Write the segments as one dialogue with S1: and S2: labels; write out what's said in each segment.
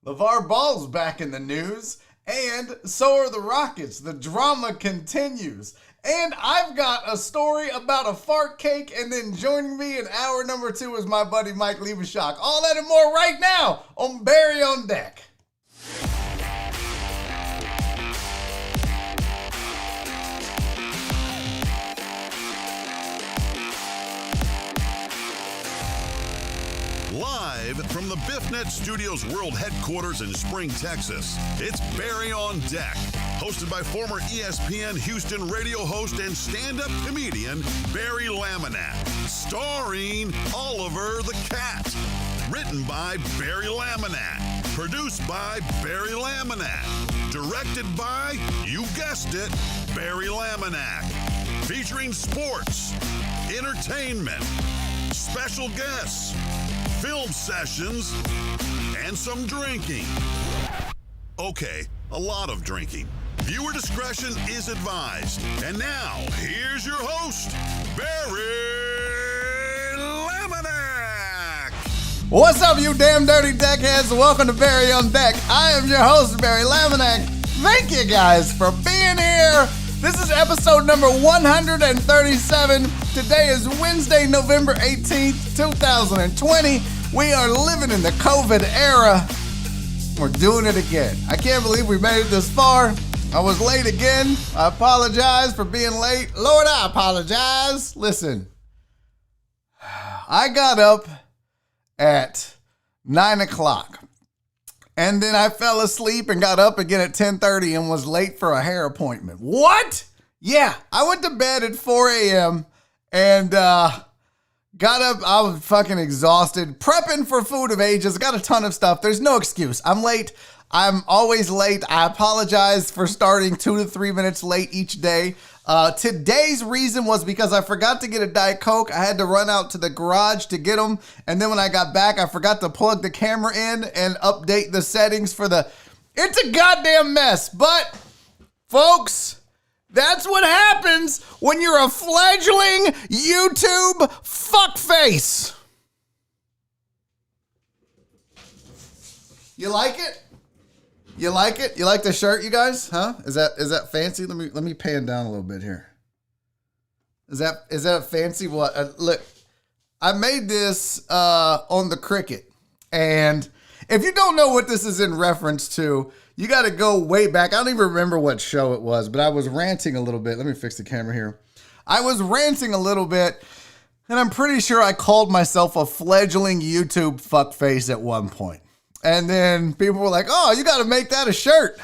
S1: Lavar Ball's back in the news, and so are the Rockets. The drama continues. And I've got a story about a fart cake, and then joining me in hour number 2 is my buddy Mike Lebischak. All that and more right now on Barry on Deck.
S2: Live from the BiffNet Studios World Headquarters in Spring, Texas, it's Barry on Deck, hosted by former ESPN Houston radio host and stand-up comedian Barry Laminack, starring Oliver the Cat. Written by Barry Laminack, produced by Barry Laminack, directed by, you guessed it, Barry Laminack, featuring sports, entertainment, special guests, film sessions, and some drinking. Okay, a lot of drinking. Viewer discretion is advised. And now, here's your host, Barry Laminack.
S1: What's up, you damn dirty deckheads? Welcome to Barry on Deck. I am your host, Barry Laminack. Thank you guys for being here. This is episode number 137. Today is Wednesday, November 18th, 2020. We are living in the COVID era. We're doing it again. I can't believe we made it this far. I was late again. I apologize for being late. Lord, I apologize. Listen, I got up at 9 o'clock. And then I fell asleep and got up again at 10:30 and was late for a hair appointment. What? Yeah, I went to bed at 4 a.m. and got up. I was fucking exhausted. Prepping for Food of Ages. Got a ton of stuff. There's no excuse. I'm late. I'm always late. I apologize for starting 2 to 3 minutes late each day. Today's reason was because I forgot to get a Diet Coke. I had to run out to the garage to get them. And then when I got back, I forgot to plug the camera in and update the settings for it's a goddamn mess. But folks, that's what happens when you're a fledgling YouTube fuckface. You like it? You like it? You like the shirt, you guys? Huh? Is that fancy? Let me pan down a little bit here. Is that fancy? What? Look, I made this on the Cricket, and if you don't know what this is in reference to, you got to go way back. I don't even remember what show it was, but I was ranting a little bit. Let me fix the camera here. I was ranting a little bit, and I'm pretty sure I called myself a fledgling YouTube fuckface at one point. And then people were like, oh, you got to make that a shirt.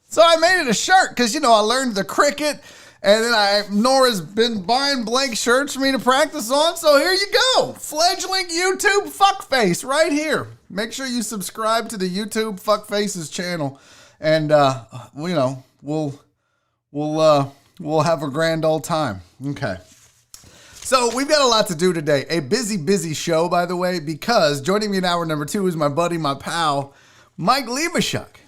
S1: So I made it a shirt because, I learned the Cricket. And then Nora's been buying blank shirts for me to practice on. So here you go. Fledgling YouTube fuckface right here. Make sure you subscribe to the YouTube Fuckfaces channel. And, we'll have a grand old time. Okay. So we've got a lot to do today. A busy show, by the way, because joining me in hour number 2 is my buddy, my pal, Mike Lebischak.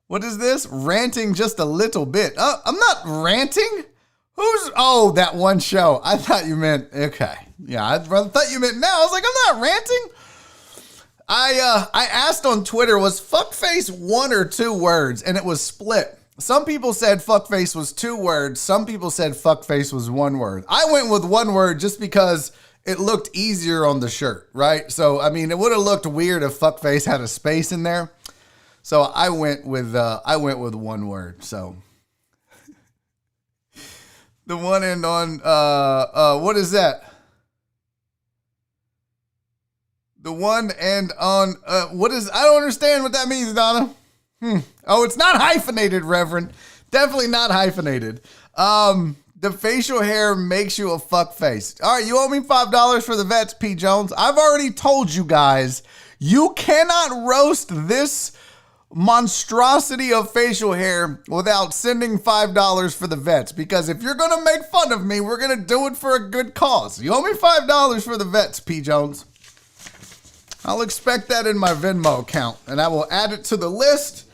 S1: What is this? Ranting just a little bit. I'm not ranting. That one show. I thought you meant, okay. Yeah, I thought you meant now. I was like, I'm not ranting. I asked on Twitter, was fuckface 1 or 2 words? And it was split. Some people said fuckface was 2 words. Some people said fuckface was 1 word. I went with 1 word just because it looked easier on the shirt, right? So, it would have looked weird if fuckface had a space in there. So I went with 1 word. So the one end on what is that? The one end on what is? I don't understand what that means, Donna. Oh, it's not hyphenated, Reverend. Definitely not hyphenated. The facial hair makes you a fuck face. All right, you owe me $5 for the vets, P. Jones. I've already told you guys, you cannot roast this monstrosity of facial hair without sending $5 for the vets. Because if you're going to make fun of me, we're going to do it for a good cause. You owe me $5 for the vets, P. Jones. I'll expect that in my Venmo account, and I will add it to the list,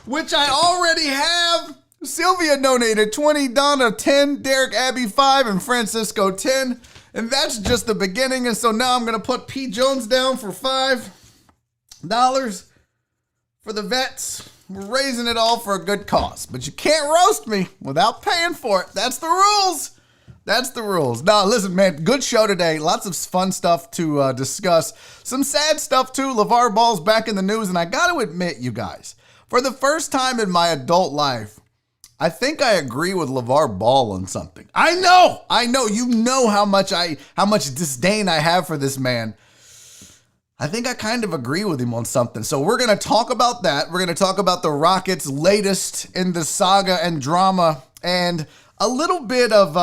S1: which I already have. Sylvia donated 20, Donna 10, Derek Abbey 5, and Francisco 10. And that's just the beginning. And so now I'm going to put P. Jones down for $5. for the vets. We're raising it all for a good cause. But you can't roast me without paying for it. That's the rules. That's the rules. Now, listen, man, good show today. Lots of fun stuff to discuss. Some sad stuff, too. Lavar Ball's back in the news. And I got to admit, you guys, for the first time in my adult life, I think I agree with Lavar Ball on something. I know. You know how much disdain I have for this man. I think I kind of agree with him on something. So we're going to talk about that. We're going to talk about the Rockets' latest in the saga and drama, and a little bit of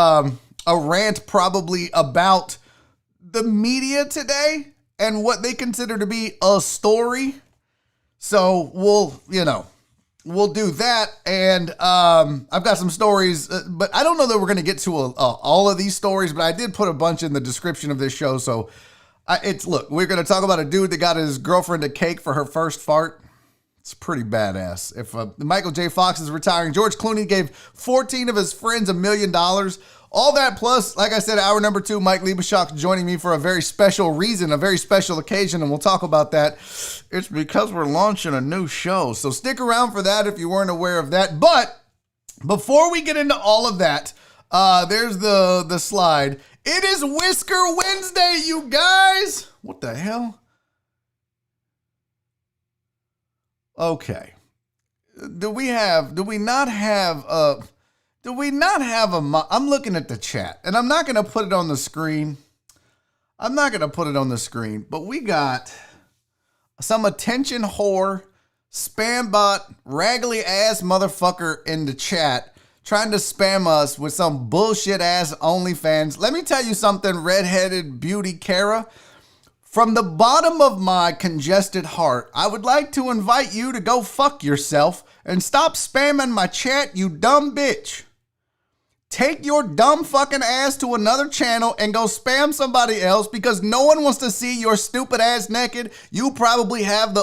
S1: a rant probably about the media today and what they consider to be a story. So we'll do that. And I've got some stories, but I don't know that we're going to get to all of these stories, but I did put a bunch in the description of this show. So look, we're going to talk about a dude that got his girlfriend a cake for her first fart. It's pretty badass. If Michael J. Fox is retiring, George Clooney gave 14 of his friends $1 million. All that plus, like I said, hour number 2, Mike Lebischak joining me for a very special reason, a very special occasion, and we'll talk about that. It's because we're launching a new show. So stick around for that if you weren't aware of that. But before we get into all of that, there's the slide. It is Whisker Wednesday, you guys. What the hell? Okay. Do we not have a, I'm looking at the chat, and I'm not going to put it on the screen. But we got some attention whore, spam bot, raggedy ass motherfucker in the chat trying to spam us with some bullshit ass OnlyFans. Let me tell you something, redheaded beauty Kara. From the bottom of my congested heart, I would like to invite you to go fuck yourself and stop spamming my chat, you dumb bitch. Take your dumb fucking ass to another channel and go spam somebody else because no one wants to see your stupid ass naked. You probably have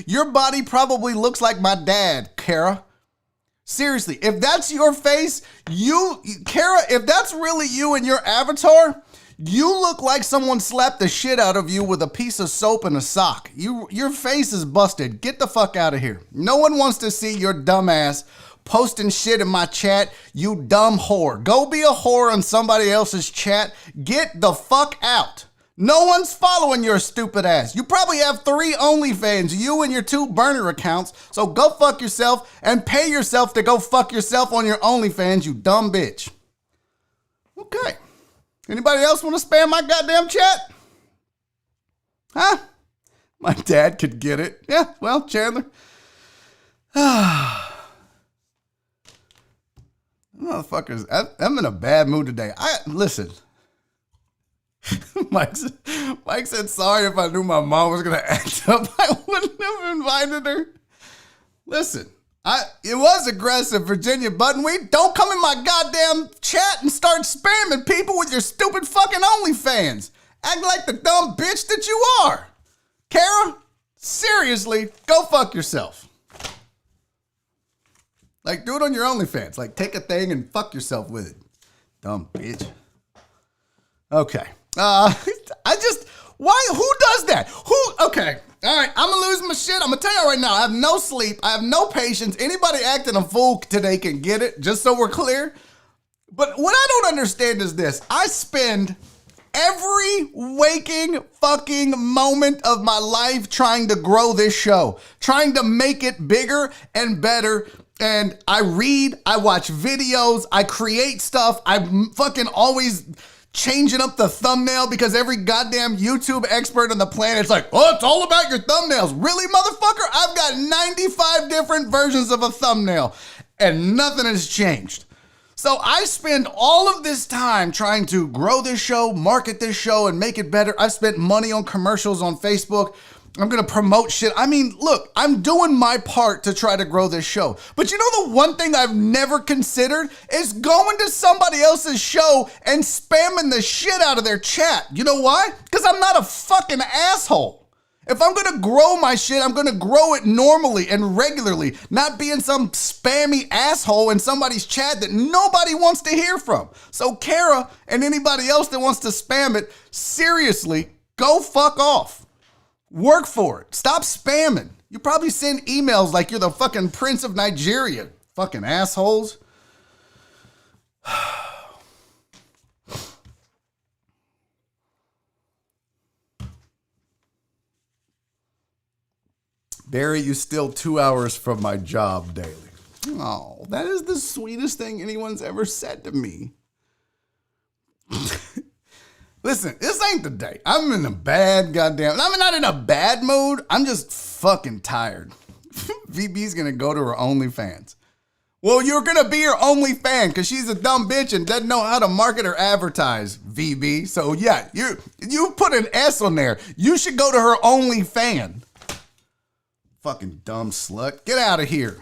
S1: your body probably looks like my dad, Kara. Seriously, if that's your face, Kara, if that's really you in your avatar, you look like someone slapped the shit out of you with a piece of soap and a sock. Your face is busted. Get the fuck out of here. No one wants to see your dumb ass posting shit in my chat, you dumb whore. Go be a whore on somebody else's chat. Get the fuck out. No one's following your stupid ass. You probably have 3 OnlyFans, you and your 2 burner accounts. So go fuck yourself and pay yourself to go fuck yourself on your OnlyFans, you dumb bitch. Okay. Anybody else want to spam my goddamn chat? Huh? My dad could get it. Yeah, well, Chandler. Motherfuckers, I'm in a bad mood today. Listen. Mike said, sorry if I knew my mom was going to act up. I wouldn't have invited her. Listen, it was aggressive, Virginia Buttonweed. Don't come in my goddamn chat and start spamming people with your stupid fucking OnlyFans. Act like the dumb bitch that you are. Kara, seriously, go fuck yourself. Like, do it on your OnlyFans. Like, take a thing and fuck yourself with it. Dumb bitch. Okay. Who does that? Okay. All right, I'm gonna lose my shit. I'm gonna tell you right now, I have no sleep. I have no patience. Anybody acting a fool today can get it, just so we're clear. But what I don't understand is this. I spend every waking fucking moment of my life trying to grow this show, trying to make it bigger and better. And I read, I watch videos, I create stuff. I'm fucking always changing up the thumbnail because every goddamn YouTube expert on the planet's like, oh, it's all about your thumbnails. Really, motherfucker? I've got 95 different versions of a thumbnail and nothing has changed. So I spend all of this time trying to grow this show, market this show, and make it better. I've spent money on commercials on Facebook. I'm going to promote shit. I mean, look, I'm doing my part to try to grow this show. But you know the one thing I've never considered is going to somebody else's show and spamming the shit out of their chat. You know why? Because I'm not a fucking asshole. If I'm going to grow my shit, I'm going to grow it normally and regularly, not being some spammy asshole in somebody's chat that nobody wants to hear from. So Kara and anybody else that wants to spam it, seriously, go fuck off. Work for it. Stop spamming. You probably send emails like you're the fucking Prince of Nigeria. Fucking assholes. Barry, you still 2 hours from my job daily. Oh, that is the sweetest thing anyone's ever said to me. Listen, this ain't the day. I'm in a bad goddamn... I'm not in a bad mood. I'm just fucking tired. VB's gonna go to her OnlyFans. Well, you're gonna be her OnlyFan because she's a dumb bitch and doesn't know how to market or advertise, VB. So yeah, you put an S on there. You should go to her OnlyFan. Fucking dumb slut. Get out of here.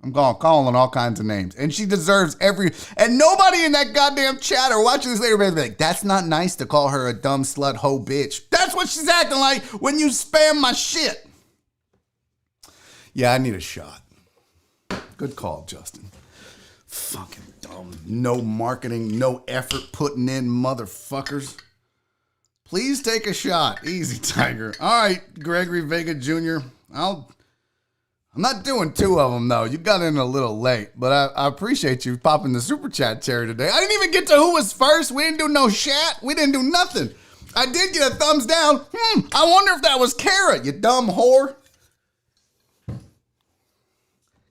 S1: I'm calling all kinds of names. And she deserves and nobody in that goddamn chat or watching this later will be like, that's not nice to call her a dumb slut hoe bitch. That's what she's acting like when you spam my shit. Yeah, I need a shot. Good call, Justin. Fucking dumb. No marketing, no effort putting in, motherfuckers. Please take a shot. Easy, Tiger. All right, Gregory Vega Jr. I'm not doing two of them, though. You got in a little late, but I appreciate you popping the super chat cherry today. I didn't even get to who was first. We didn't do no chat. We didn't do nothing. I did get a thumbs down. I wonder if that was Kara, you dumb whore.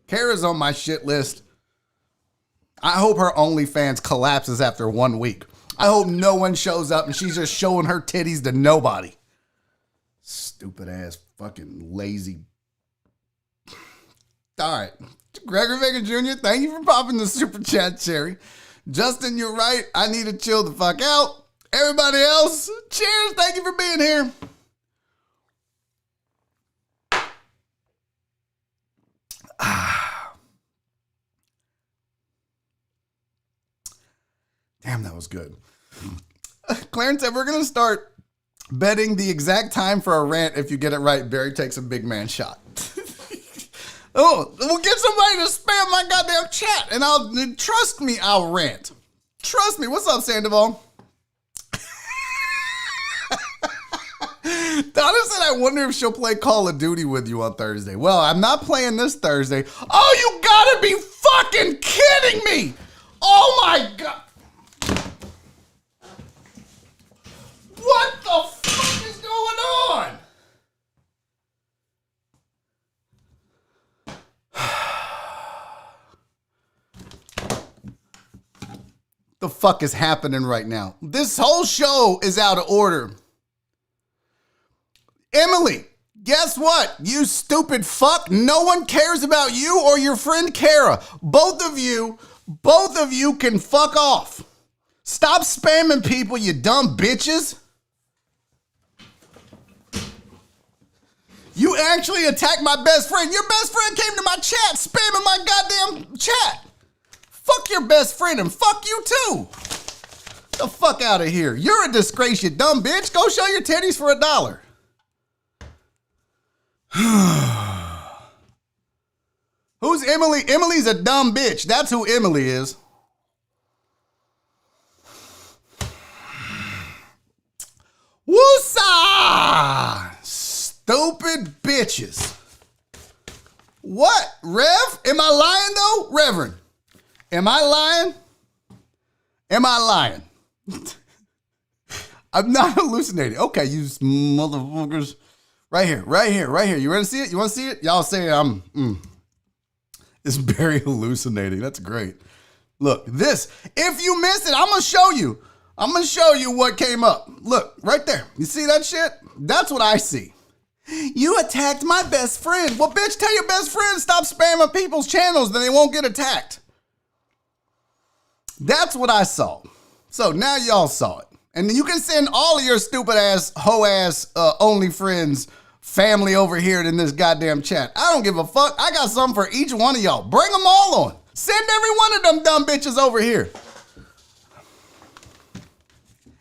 S1: Kara's on my shit list. I hope her OnlyFans collapses after 1 week. I hope no one shows up and she's just showing her titties to nobody. Stupid ass fucking lazy. All right. Gregory Vega Jr., thank you for popping the super chat cherry. Justin, you're right. I need to chill the fuck out. Everybody else, cheers. Thank you for being here. Damn, that was good. Clarence said, we're going to start betting the exact time for a rant. If you get it right, Barry takes a big man shot. Oh, we'll get somebody to spam my goddamn chat, and trust me, I'll rant. Trust me. What's up, Sandoval? Donna said, I wonder if she'll play Call of Duty with you on Thursday. Well, I'm not playing this Thursday. Oh, you gotta be fucking kidding me. Oh, my God. What the fuck is going on? The fuck is happening right now? This whole show is out of order. Emily, guess what? You stupid fuck. No one cares about you or your friend Kara. Both of you can fuck off. Stop spamming people, you dumb bitches. You actually attacked my best friend. Your best friend came to my chat spamming my goddamn chat. Fuck your best friend and fuck you too. Get the fuck out of here. You're a disgrace, you dumb bitch. Go show your titties for $1. Who's Emily? Emily's a dumb bitch. That's who Emily is. Woosa! Stupid bitches. What? Rev? Am I lying though? Reverend. Am I lying? Am I lying? I'm not hallucinating. Okay, you motherfuckers. Right here, right here, right here. You ready to see it? You want to see it? Y'all say it's very hallucinating. That's great. Look, this. If you missed it, I'm going to show you. I'm going to show you what came up. Look, right there. You see that shit? That's what I see. You attacked my best friend. Well, bitch, tell your best friend stop spamming people's channels, then they won't get attacked. That's what I saw. So now y'all saw it. And then you can send all of your stupid ass, hoe ass, only friends, family over here in this goddamn chat. I don't give a fuck. I got something for each one of y'all. Bring them all on. Send every one of them dumb bitches over here.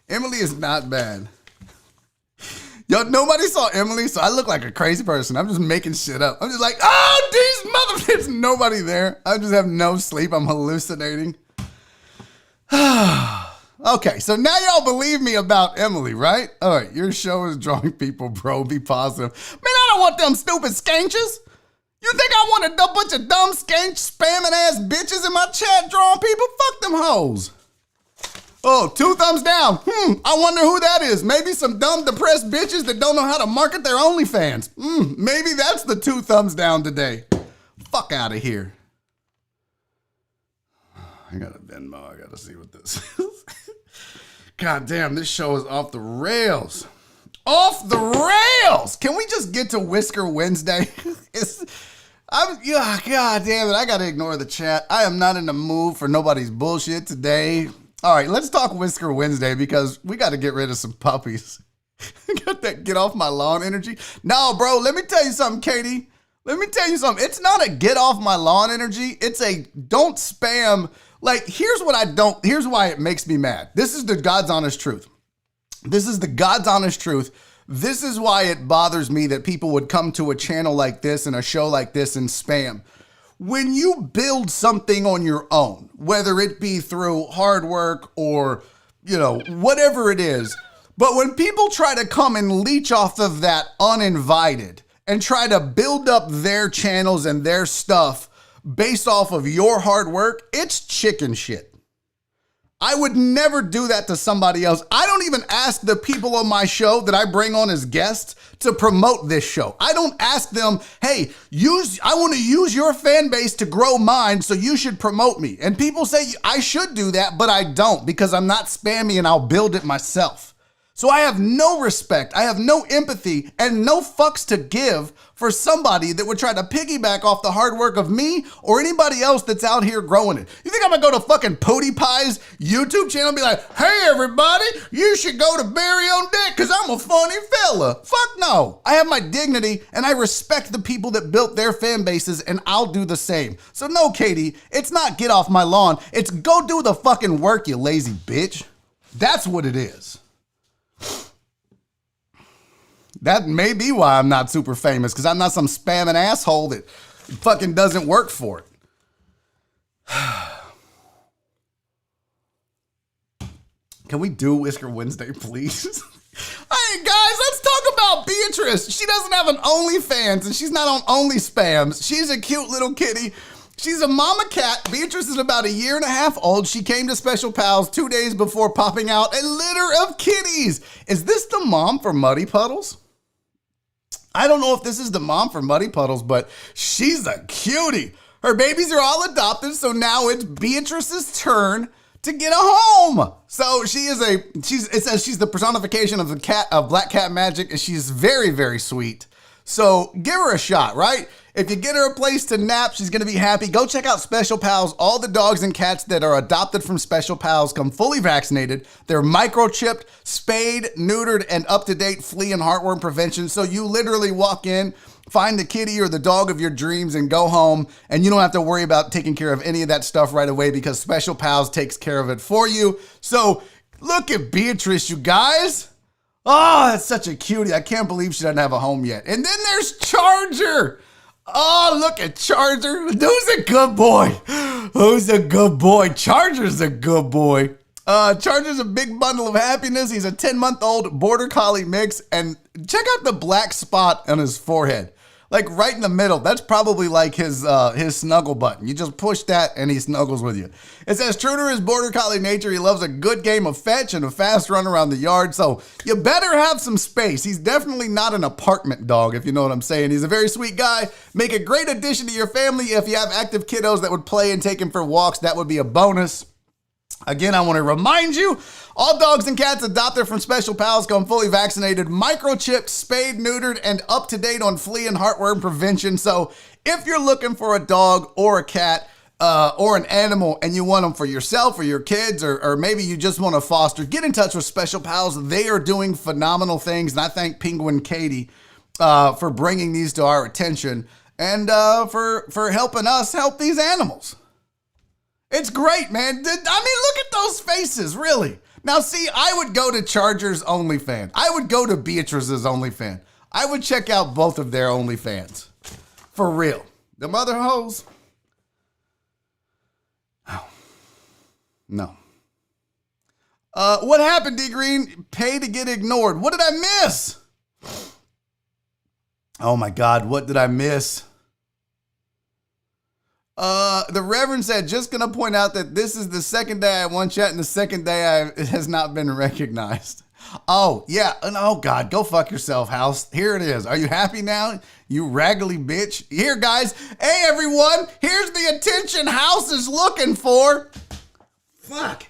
S1: Emily is not bad. Yo, nobody saw Emily, so I look like a crazy person. I'm just making shit up. I'm just like, oh, these motherfuckers. Nobody there. I just have no sleep. I'm hallucinating. Okay, so now y'all believe me about Emily, right? All right, your show is drawing people, bro. Be positive. Man, I don't don't want them stupid skanches. You think I want a bunch of dumb skanch spamming ass bitches in my chat drawing people? Fuck them hoes. Oh, 2 thumbs down. I wonder who that is. Maybe some dumb depressed bitches that don't know how to market their OnlyFans. Maybe that's the 2 thumbs down today. Fuck out of here. I got a Venmo. I got to see what this is. God damn, this show is off the rails. Off the rails! Can we just get to Whisker Wednesday? God damn it, I gotta ignore the chat. I am not in the mood for nobody's bullshit today. All right, let's talk Whisker Wednesday because we gotta get rid of some puppies. Got that get off my lawn energy. No, bro, let me tell you something, Katie. Let me tell you something. It's not a get off my lawn energy. It's a don't spam. Like, here's why it makes me mad. This is the God's honest truth. This is the God's honest truth. This is why it bothers me that people would come to a channel like this and a show like this and spam. When you build something on your own, whether it be through hard work or, whatever it is, but when people try to come and leech off of that uninvited and try to build up their channels and their stuff based off of your hard work, it's chicken shit. I would never do that to somebody else. I don't even ask the people on my show that I bring on as guests to promote this show. I don't ask them, hey, I want to use your fan base to grow mine, so you should promote me. And people say I should do that, but I don't because I'm not spammy and I'll build it myself. So I have no respect, I have no empathy, and no fucks to give for somebody that would try to piggyback off the hard work of me or anybody else that's out here growing it. You think I'm gonna go to fucking PewDiePie's YouTube channel and be like, hey everybody, you should go to Barry on Deck because I'm a funny fella? Fuck no. I have my dignity and I respect the people that built their fan bases, and I'll do the same. So no, Katie, it's not get off my lawn. It's go do the fucking work, you lazy bitch. That's what it is. That may be why I'm not super famous, because I'm not some spamming asshole that fucking doesn't work for it. Can we do Whisker Wednesday, please? Hey, guys, let's talk about Beatrice. She doesn't have an OnlyFans, and she's not on Only Spams. She's a cute little kitty. She's a mama cat. Beatrice is about 1.5 years old. She came to Special Pals 2 days before popping out a litter of kitties. Is this the mom for Muddy Puddles? I don't know if this is the mom for Muddy Puddles, but she's a cutie. Her babies are all adopted, so now it's Beatrice's turn to get a home. So it says she's the personification of black cat magic, and she's very, very sweet. So give her a shot, right? If you get her a place to nap, she's going to be happy. Go check out Special Pals. All the dogs and cats that are adopted from Special Pals come fully vaccinated. They're microchipped, spayed, neutered, and up-to-date flea and heartworm prevention. So you literally walk in, find the kitty or the dog of your dreams, and go home. And you don't have to worry about taking care of any of that stuff right away because Special Pals takes care of it for you. So look at Beatrice, you guys. Oh, that's such a cutie. I can't believe she doesn't have a home yet. And then there's Charger. Oh, look at Charger. Who's a good boy? Who's a good boy? Charger's a good boy. Charger's a big bundle of happiness. He's a 10-month-old border collie mix. And check out the black spot on his forehead. Like right in the middle. That's probably like his snuggle button. You just push that and he snuggles with you. It says, true to his border collie nature, he loves a good game of fetch and a fast run around the yard. So you better have some space. He's definitely not an apartment dog, if you know what I'm saying. He's a very sweet guy. Make a great addition to your family. If you have active kiddos that would play and take him for walks, that would be a bonus. Again, I want to remind you, all dogs and cats adopted from Special Pals come fully vaccinated, microchipped, spayed, neutered, and up to date on flea and heartworm prevention. So if you're looking for a dog or a cat or an animal and you want them for yourself or your kids, or maybe you just want to foster, get in touch with Special Pals. They are doing phenomenal things. And I thank Penguin Katie for bringing these to our attention and for helping us help these animals. It's great, man. I mean, look at those faces, really. Now, see, I would go to Charger's OnlyFans. I would go to Beatrice's OnlyFans. I would check out both of their OnlyFans. For real. The mother hoes? Oh. No. What happened, D Green? Pay to get ignored. What did I miss? Oh my God, what did I miss? The Reverend said, just gonna point out that this is the second day I won chat and the second day it has not been recognized. Oh, yeah. Oh, God, go fuck yourself, House. Here it is. Are you happy now, you raggedy bitch? Here, guys. Hey, everyone. Here's the attention House is looking for. Fuck.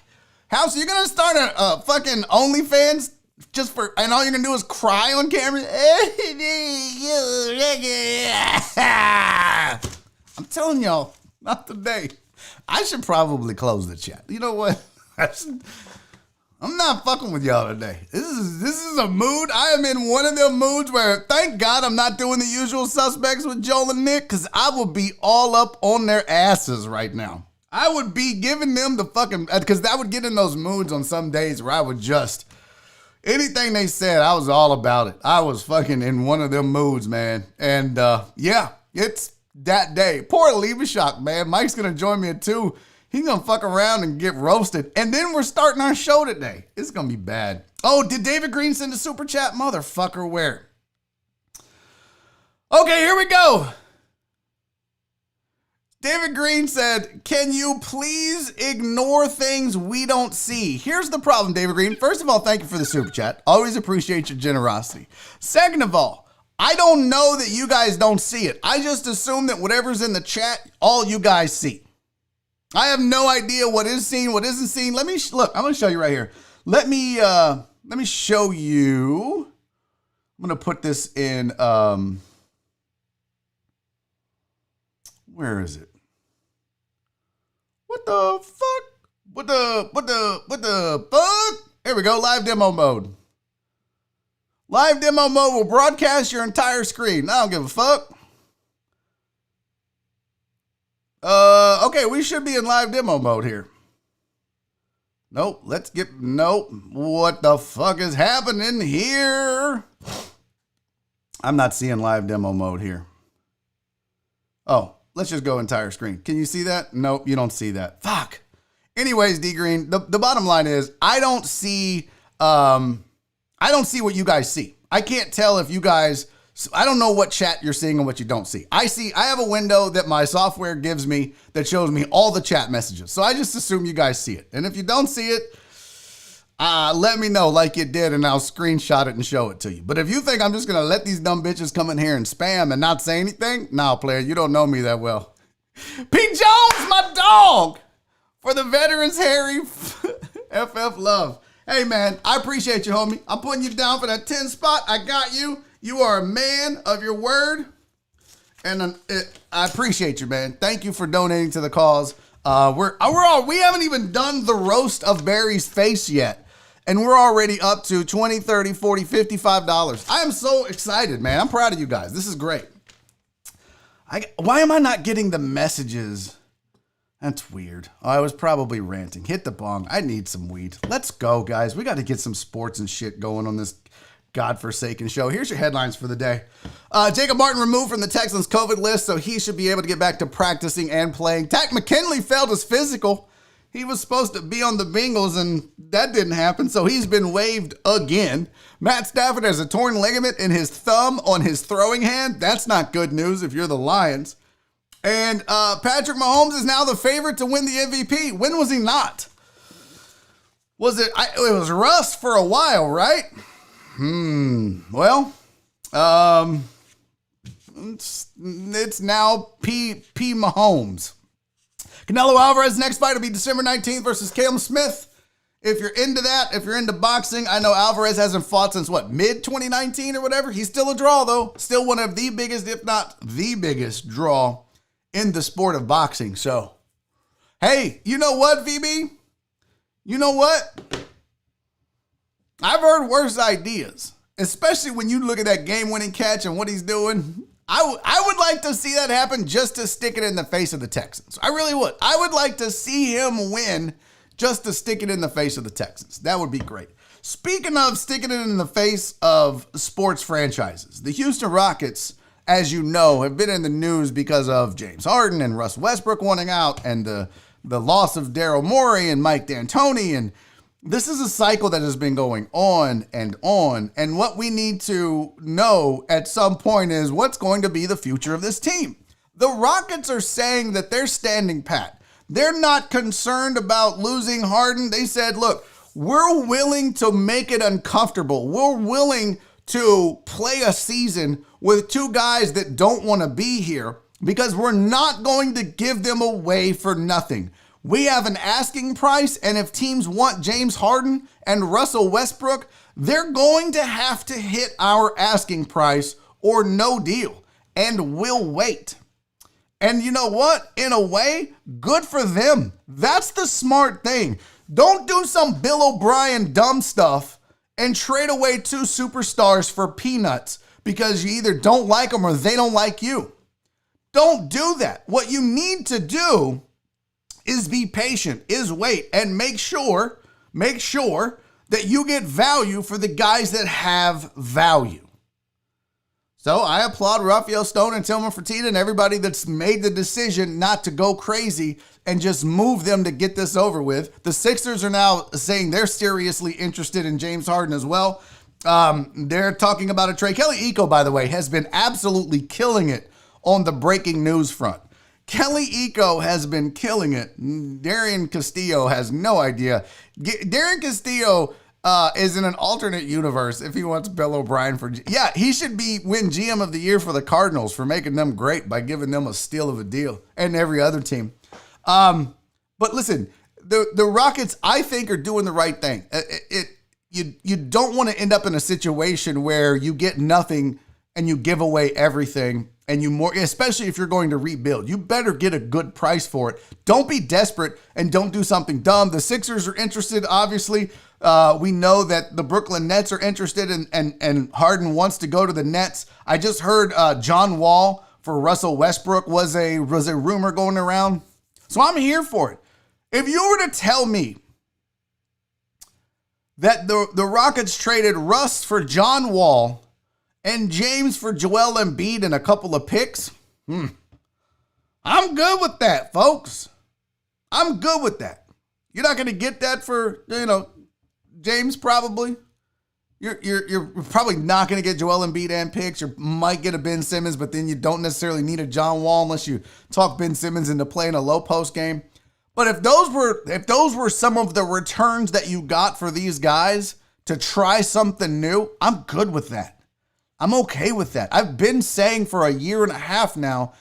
S1: House, you're going to start a fucking OnlyFans just for, and all you're going to do is cry on camera? I'm telling y'all, not today. I should probably close the chat. You know what? I'm not fucking with y'all today. This is a mood. I am in one of them moods where, thank God I'm not doing the usual suspects with Joel and Nick, because I would be all up on their asses right now. I would be giving them the fucking, because I would get in those moods on some days where I would just, anything they said, I was all about it. I was fucking in one of them moods, man. And yeah, it's that day. Poor Lebischak, man. Mike's going to join me at 2. He's going to fuck around and get roasted. And then we're starting our show today. It's going to be bad. Oh, did David Green send a super chat? Motherfucker, where? Okay, here we go. David Green said, can you please ignore things we don't see? Here's the problem, David Green. First of all, thank you for the super chat. Always appreciate your generosity. Second of all, I don't know that you guys don't see it. I just assume that whatever's in the chat, all you guys see. I have no idea what is seen, what isn't seen. Let me look. I'm going to show you right here. Let me show you. I'm going to put this in. Where is it? What the fuck? What the fuck? Here we go. Live demo mode. Live demo mode will broadcast your entire screen. I don't give a fuck. Okay, we should be in live demo mode here. Nope, nope. What the fuck is happening here? I'm not seeing live demo mode here. Oh, let's just go entire screen. Can you see that? Nope, you don't see that. Fuck. Anyways, D Green, the bottom line is I don't see what you guys see. I can't tell if you guys, I don't know what chat you're seeing and what you don't see. I have a window that my software gives me that shows me all the chat messages. So I just assume you guys see it. And if you don't see it, let me know like you did and I'll screenshot it and show it to you. But if you think I'm just going to let these dumb bitches come in here and spam and not say anything, nah, player, you don't know me that well. Pete Jones, my dog, for the veterans, Harry, FF love. Hey, man, I appreciate you, homie. I'm putting you down for that 10 spot. I got you. You are a man of your word. And I appreciate you, man. Thank you for donating to the cause. We haven't even done the roast of Barry's face yet. And we're already up to $20, $30, $40, $55. I am so excited, man. I'm proud of you guys. This is great. Why am I not getting the messages? That's weird. I was probably ranting. Hit the bong. I need some weed. Let's go, guys. We got to get some sports and shit going on this godforsaken show. Here's your headlines for the day. Jacob Martin removed from the Texans COVID list, so he should be able to get back to practicing and playing. Takk McKinley failed his physical. He was supposed to be on the Bengals, and that didn't happen, so he's been waived again. Matt Stafford has a torn ligament in his thumb on his throwing hand. That's not good news if you're the Lions. And Patrick Mahomes is now the favorite to win the MVP. When was he not? It was Russ for a while, right? Well, it's now P Mahomes. Canelo Alvarez next fight will be December 19th versus Callum Smith. If you're into that, if you're into boxing, I know Alvarez hasn't fought since mid 2019 or whatever. He's still a draw though. Still one of the biggest, if not the biggest draw in the sport of boxing. So, hey, you know what, VB? You know what? I've heard worse ideas, especially when you look at that game-winning catch and what he's doing. I would like to see that happen just to stick it in the face of the Texans. I really would. I would like to see him win just to stick it in the face of the Texans. That would be great. Speaking of sticking it in the face of sports franchises, the Houston Rockets, as you know, have been in the news because of James Harden and Russ Westbrook wanting out and the loss of Daryl Morey and Mike D'Antoni. And This is a cycle that has been going on and on. And what we need to know at some point is what's going to be the future of this team. The Rockets are saying that they're standing pat. They're not concerned about losing Harden. They said, look, we're willing to make it uncomfortable. We're willing to play a season with two guys that don't want to be here because we're not going to give them away for nothing. We have an asking price, and if teams want James Harden and Russell Westbrook, they're going to have to hit our asking price or no deal, and we'll wait. And you know what? In a way, good for them. That's the smart thing. Don't do some Bill O'Brien dumb stuff and trade away two superstars for peanuts because you either don't like them or they don't like you. Don't do that. What you need to do is be patient, is wait, and make sure that you get value for the guys that have value. So I applaud Rafael Stone and Tillman Fertitta and everybody that's made the decision not to go crazy and just move them to get this over with. The Sixers are now saying they're seriously interested in James Harden as well. They're talking about a trade. Kelly Iko, by the way, has been absolutely killing it on the breaking news front. Kelly Iko has been killing it. Darian Castillo has no idea. Darian Castillo is in an alternate universe if he wants Bill O'Brien for... Yeah, he should win GM of the year for the Cardinals for making them great by giving them a steal of a deal and every other team. But listen, the Rockets, I think, are doing the right thing. You don't want to end up in a situation where you get nothing and you give away everything. And especially if you're going to rebuild, you better get a good price for it. Don't be desperate and don't do something dumb. The Sixers are interested, obviously. We know that the Brooklyn Nets are interested and Harden wants to go to the Nets. I just heard John Wall for Russell Westbrook was a rumor going around. So I'm here for it. If you were to tell me that the Rockets traded Russ for John Wall and James for Joel Embiid and a couple of picks, I'm good with that, folks. I'm good with that. You're not going to get that for, James probably. You're probably not going to get Joel Embiid and picks. You might get a Ben Simmons, but then you don't necessarily need a John Wall unless you talk Ben Simmons into playing a low post game. But if those were some of the returns that you got for these guys to try something new, I'm good with that. I'm okay with that. I've been saying for a year and a half now,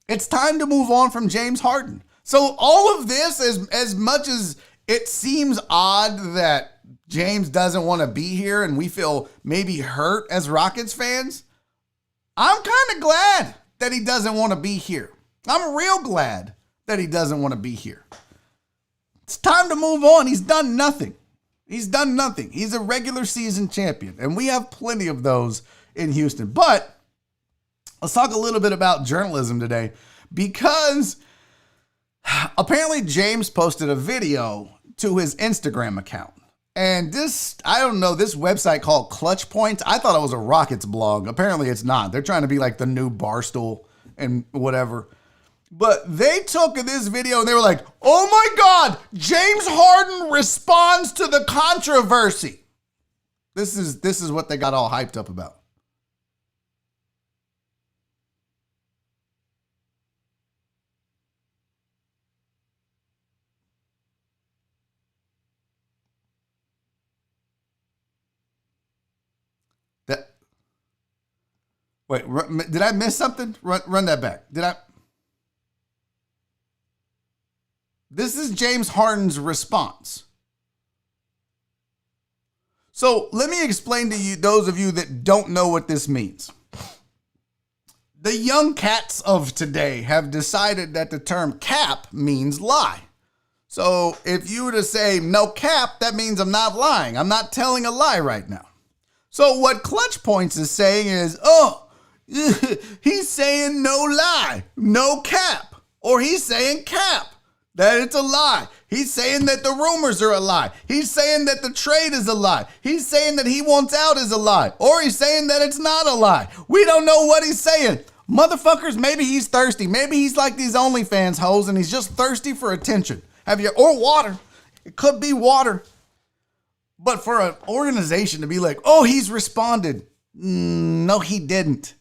S1: it's time to move on from James Harden. So all of this, as much as it seems odd that James doesn't want to be here and we feel maybe hurt as Rockets fans, I'm kind of glad that he doesn't want to be here. I'm real glad that he doesn't want to be here. It's time to move on. He's done nothing. He's done nothing. He's a regular season champion, and we have plenty of those in Houston. But let's talk a little bit about journalism today, because apparently James posted a video to his Instagram account. And this website called Clutch Points, I thought it was a Rockets blog. Apparently it's not. They're trying to be like the new Barstool and whatever. But they took this video and they were like, oh my God, James Harden responds to the controversy. This is what they got all hyped up about. Wait, did I miss something? Run that back. This is James Harden's response. So let me explain to you, those of you that don't know what this means. The young cats of today have decided that the term cap means lie. So if you were to say no cap, that means I'm not lying. I'm not telling a lie right now. So what Clutch Points is saying is, he's saying no lie, no cap, or he's saying cap, that it's a lie. He's saying that the rumors are a lie. He's saying that the trade is a lie. He's saying that he wants out is a lie, or he's saying that it's not a lie. We don't know what he's saying. Motherfuckers, maybe he's thirsty. Maybe he's like these OnlyFans hoes and he's just thirsty for attention. Or water. It could be water. But for an organization to be like, oh, he's responded. No, he didn't.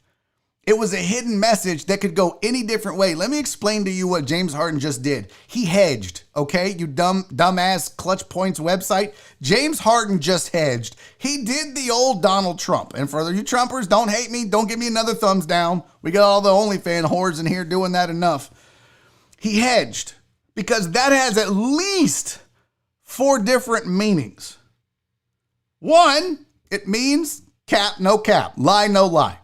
S1: It was a hidden message that could go any different way. Let me explain to you what James Harden just did. He hedged, okay? You dumbass Clutch Points website. James Harden just hedged. He did the old Donald Trump. And for you Trumpers, don't hate me. Don't give me another thumbs down. We got all the OnlyFans whores in here doing that enough. He hedged because that has at least 4 different meanings. One, it means cap, no cap, lie, no lie.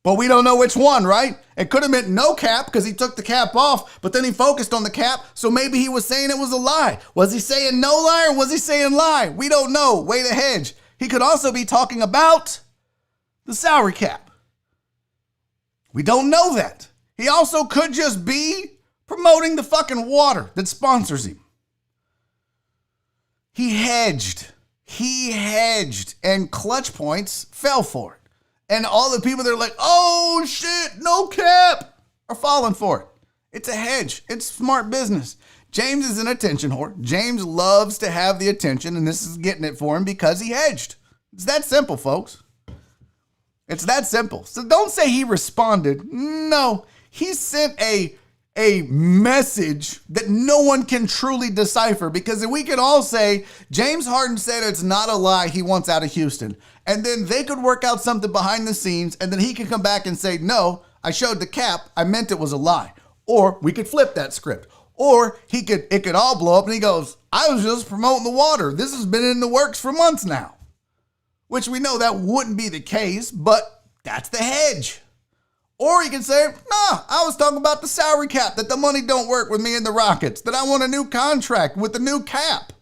S1: But we don't know which one, right? It could have meant no cap because he took the cap off, but then he focused on the cap, so maybe he was saying it was a lie. Was he saying no lie or was he saying lie? We don't know. Way to hedge. He could also be talking about the salary cap. We don't know that. He also could just be promoting the fucking water that sponsors him. He hedged, and Clutch Points fell for it. And all the people that are like, oh shit, no cap, are falling for it. It's a hedge. It's smart business. James is an attention whore. James loves to have the attention, and this is getting it for him because he hedged. It's that simple, folks. It's that simple. So don't say he responded. No, he sent a message that no one can truly decipher, because if we could all say James Harden said it's not a lie, he wants out of Houston, and then they could work out something behind the scenes, and then he could come back and say, no, I showed the cap, I meant it was a lie. Or we could flip that script. Or it could all blow up and he goes, I was just promoting the water. This has been in the works for months now. Which we know that wouldn't be the case, but that's the hedge. Or he can say, nah, I was talking about the salary cap, that the money don't work with me and the Rockets, that I want a new contract with the new cap.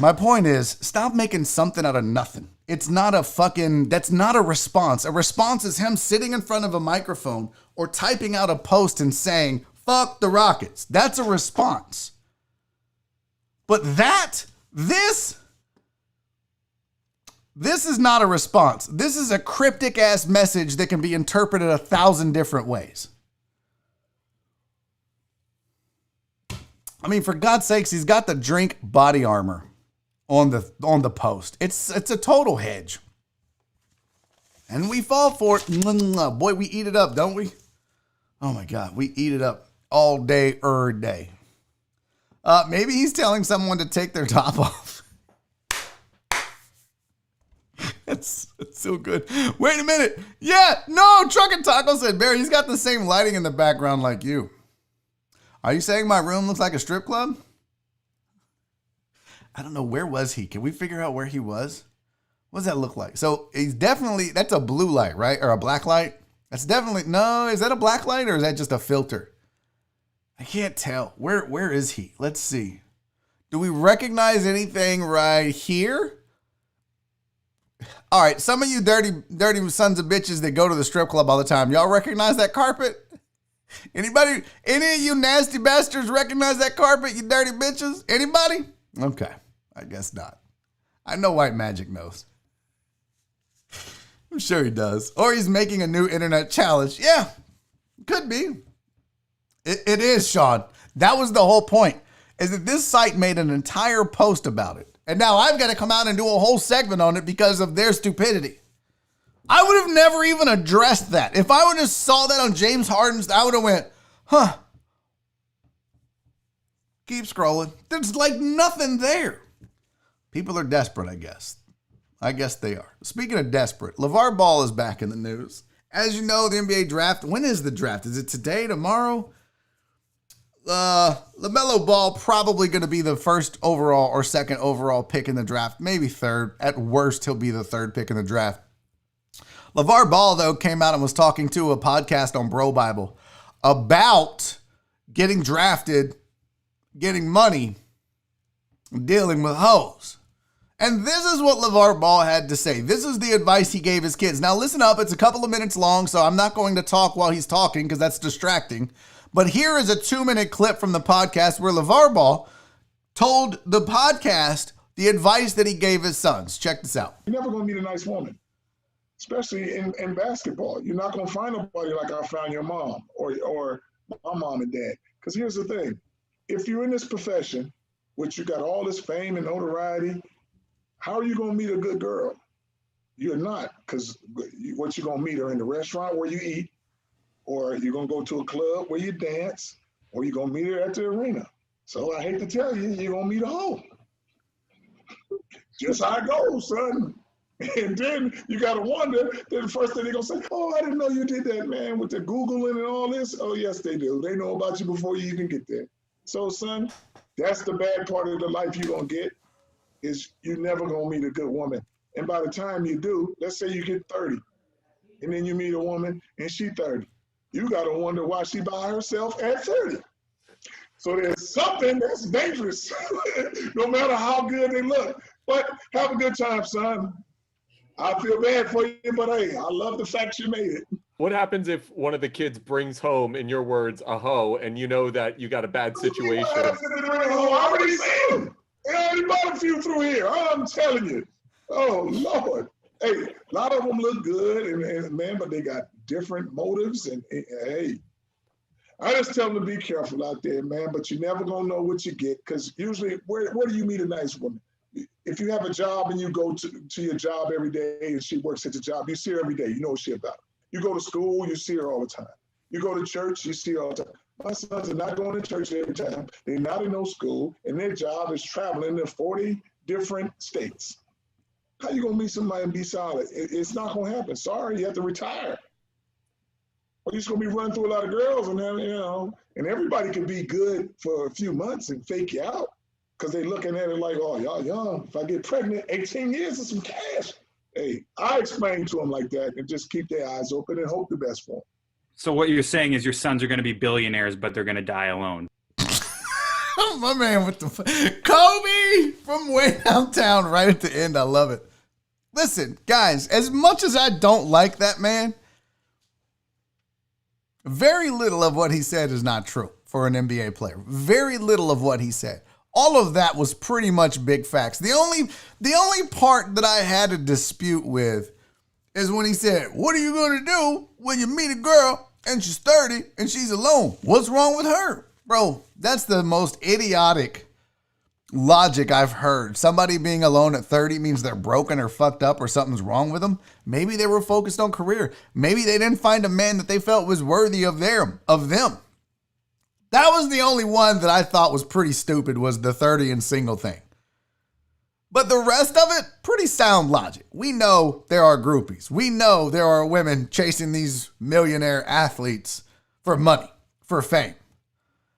S1: My point is, stop making something out of nothing. That's not a response. A response is him sitting in front of a microphone or typing out a post and saying, fuck the Rockets. That's a response. But this is not a response. This is a cryptic ass message that can be interpreted 1,000 different ways. I mean, for God's sakes, he's got the drink body armor on the post. It's a total hedge. And we fall for it. Boy, we eat it up, don't we? Oh my God, we eat it up all day, day. Maybe he's telling someone to take their top off. It's so good. Wait a minute. Yeah, no, Truck and Taco said, Barry, he's got the same lighting in the background like you. Are you saying my room looks like a strip club? I don't know. Where was he? Can we figure out where he was? What does that look like? So he's definitely, that's a blue light, right? Or a black light? That's definitely, no, is that a black light or is that just a filter? I can't tell. Where is he? Let's see. Do we recognize anything right here? All right, some of you dirty sons of bitches that go to the strip club all the time, y'all recognize that carpet? Any of you nasty bastards recognize that carpet, you dirty bitches? Anybody? Okay, I guess not. I know White Magic knows. I'm sure he does. Or he's making a new internet challenge. Yeah, could be. It is, Sean. That was the whole point, is that this site made an entire post about it. And now I've got to come out and do a whole segment on it because of their stupidity. I would have never even addressed that. If I would have saw that on James Harden's, I would have went, huh. Keep scrolling. There's like nothing there. People are desperate, I guess. I guess they are. Speaking of desperate, Lavar Ball is back in the news. As you know, the NBA draft, when is the draft? Is it today, tomorrow? LaMelo Ball probably going to be the first overall or second overall pick in the draft, maybe third. At worst, he'll be the third pick in the draft. LaVar Ball, though, came out and was talking to a podcast on Bro Bible about getting drafted, getting money, dealing with hoes. And this is what LaVar Ball had to say. This is the advice he gave his kids. Now, listen up. It's a couple of minutes long, so I'm not going to talk while he's talking because that's distracting. But here is a 2-minute clip from the podcast where LaVar Ball told the podcast the advice that he gave his sons. Check this out.
S3: You're never going to meet a nice woman, especially in basketball. You're not going to find nobody like I found your mom or my mom and dad. Because here's the thing. If you're in this profession, which you got all this fame and notoriety, how are you going to meet a good girl? You're not, because what you're going to meet her in the restaurant where you eat, or you're going to go to a club where you dance, or you're going to meet her at the arena. So I hate to tell you, you're going to meet a hoe. Just how it goes, son. And then you got to wonder, then the first thing they're going to say, oh, I didn't know you did that, man, with the Googling and all this. Oh, yes, they do. They know about you before you even get there. So, son, that's the bad part of the life you're going to get, is you're never going to meet a good woman. And by the time you do, let's say you get 30, and then you meet a woman and she's 30. You got to wonder why she by herself at 30. So there's something that's dangerous, no matter how good they look. But have a good time, son. I feel bad for you, but hey, I love the fact you made it.
S4: What happens if one of the kids brings home, in your words, a hoe, and you know that you got a bad situation?
S3: I already seen them. They already bought a few through here. I'm telling you. Oh, Lord. Hey, a lot of them look good, and man, but they got different motives. And hey, I just tell them to be careful out there, man, but you're never going to know what you get, because usually, where do you meet a nice woman? If you have a job and you go to your job every day and she works at the job, you see her every day. You know what she's about. You go to school, you see her all the time. You go to church, you see her all the time. My sons are not going to church every time. They're not in no school, and their job is traveling to 40 different states. How you going to meet somebody and be solid? It's not going to happen. Sorry, you have to retire. Or you're just going to be running through a lot of girls, and then, and everybody can be good for a few months and fake you out. Because they looking at it like, oh, y'all young. If I get pregnant, 18 years is some cash. Hey, I explain to them like that and just keep their eyes open and hope the best for them.
S5: So what you're saying is your sons are going to be billionaires, but they're going to die alone.
S1: My man with the Kobe from way downtown right at the end. I love it. Listen, guys, as much as I don't like that man, very little of what he said is not true for an NBA player. Very little of what he said. All of that was pretty much big facts. The only part that I had a dispute with is when he said, what are you going to do when you meet a girl and she's 30 and she's alone? What's wrong with her? Bro, that's the most idiotic logic I've heard. Somebody being alone at 30 means they're broken or fucked up or something's wrong with them. Maybe they were focused on career. Maybe they didn't find a man that they felt was worthy of them. That was the only one that I thought was pretty stupid, was the 30 and single thing. But the rest of it, pretty sound logic. We know there are groupies. We know there are women chasing these millionaire athletes for money, for fame.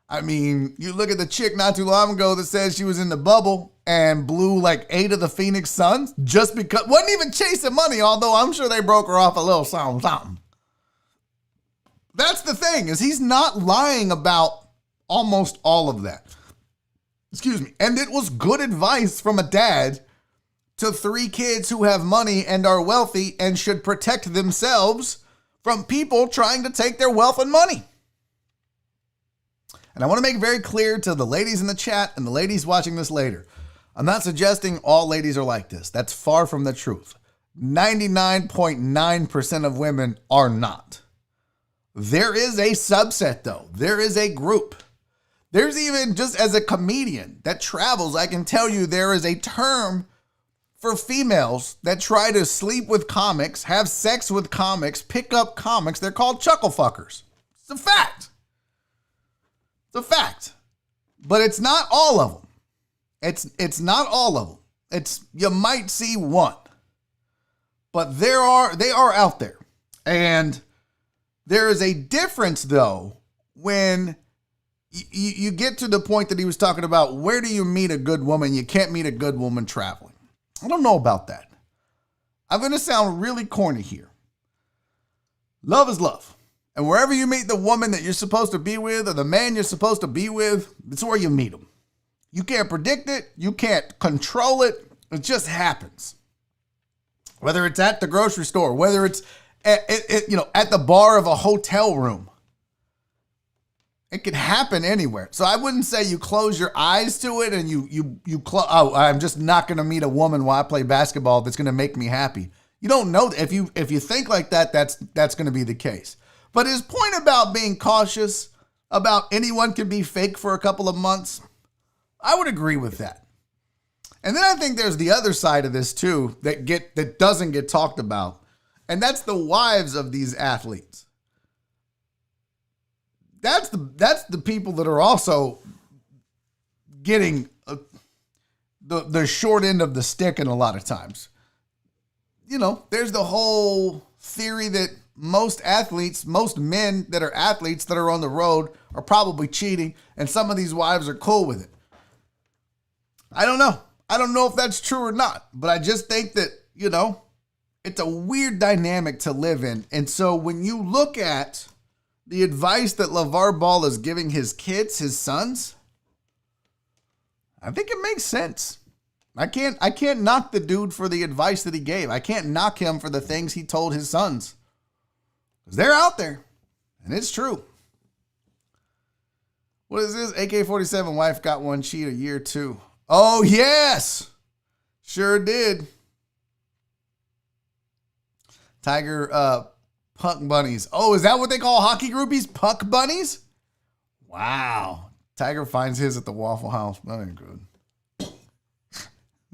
S1: I mean, you look at the chick not too long ago that said she was in the bubble and blew like 8 of the Phoenix Suns just because, wasn't even chasing money, although I'm sure they broke her off a little something. That's the thing, is he's not lying about almost all of that. Excuse me. And it was good advice from a dad to 3 kids who have money and are wealthy and should protect themselves from people trying to take their wealth and money. And I want to make very clear to the ladies in the chat and the ladies watching this later, I'm not suggesting all ladies are like this. That's far from the truth. 99.9% of women are not. There is a subset, though. There is a group. There's even, just as a comedian that travels, I can tell you there is a term for females that try to sleep with comics, have sex with comics, pick up comics. They're called chuckle fuckers. It's a fact. It's a fact. But it's not all of them. It's not all of them. You might see one. But they are out there. And there is a difference, though, when you get to the point that he was talking about, where do you meet a good woman? You can't meet a good woman traveling. I don't know about that. I'm going to sound really corny here. Love is love. And wherever you meet the woman that you're supposed to be with or the man you're supposed to be with, it's where you meet them. You can't predict it. You can't control it. It just happens. Whether it's at the grocery store, whether it's at the bar of a hotel room. It can happen anywhere. So I wouldn't say you close your eyes to it and I'm just not going to meet a woman while I play basketball that's going to make me happy. You don't know that. If you think like that, that's going to be the case. But his point about being cautious, about anyone can be fake for a couple of months, I would agree with that. And then I think there's the other side of this too that doesn't get talked about. And that's the wives of these athletes. That's the people that are also getting the short end of the stick in a lot of times. You know, there's the whole theory that most men that are athletes that are on the road are probably cheating, and some of these wives are cool with it. I don't know. I don't know if that's true or not, but I just think that, you know, it's a weird dynamic to live in. And so when you look at the advice that Lavar Ball is giving his kids, his sons, I think it makes sense. I can't knock the dude for the advice that he gave. I can't knock him for the things he told his sons. Because they're out there. And it's true. What is this? AK-47 wife got one cheat a year too. Oh, yes. Sure did. Tiger Punk Bunnies. Oh, is that what they call hockey groupies? Puck Bunnies? Wow. Tiger finds his at the Waffle House. That ain't good.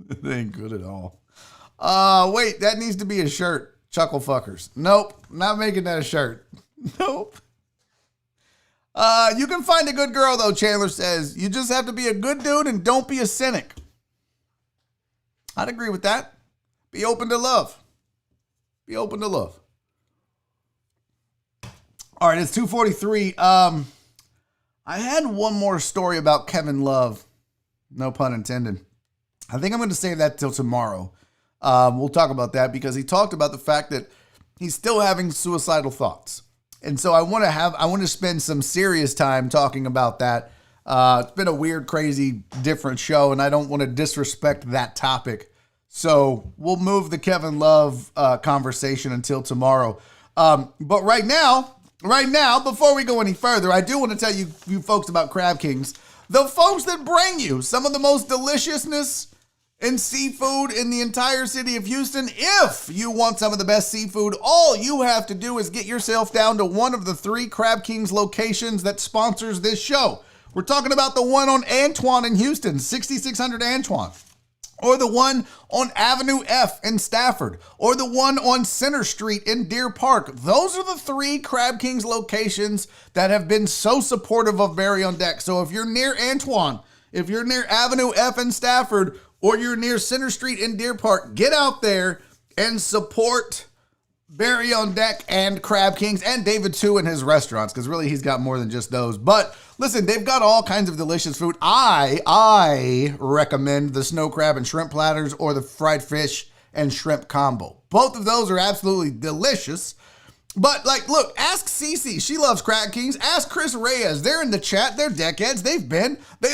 S1: That ain't good at all. Wait, that needs to be a shirt. Chuckle fuckers. Nope. Not making that a shirt. Nope. You can find a good girl, though, Chandler says. You just have to be a good dude and don't be a cynic. I'd agree with that. Be open to love. Be open to love. All right, it's 2:43. I had one more story about Kevin Love. No pun intended. I think I'm going to save that till tomorrow. We'll talk about that because he talked about the fact that he's still having suicidal thoughts. And so I want to spend some serious time talking about that. It's been a weird, crazy, different show, and I don't want to disrespect that topic. So we'll move the Kevin Love conversation until tomorrow. But right now, before we go any further, I do want to tell you folks about Crab Kings, the folks that bring you some of the most deliciousness in seafood in the entire city of Houston. If you want some of the best seafood, all you have to do is get yourself down to one of the 3 Crab Kings locations that sponsors this show. We're talking about the one on Antoine in Houston, 6600 Antoine, or the one on Avenue F in Stafford, or the one on Center Street in Deer Park. Those are the 3 Crab Kings locations that have been so supportive of Barry on Deck. So if you're near Antoine, if you're near Avenue F in Stafford, or you're near Center Street in Deer Park, get out there and support Barry on Deck and Crab Kings and David too in his restaurants, because really he's got more than just those. But listen, they've got all kinds of delicious food. I recommend the snow crab and shrimp platters or the fried fish and shrimp combo. Both of those are absolutely delicious. But look, ask Cece. She loves Crab Kings. Ask Chris Reyes. They're in the chat. They're deckheads. They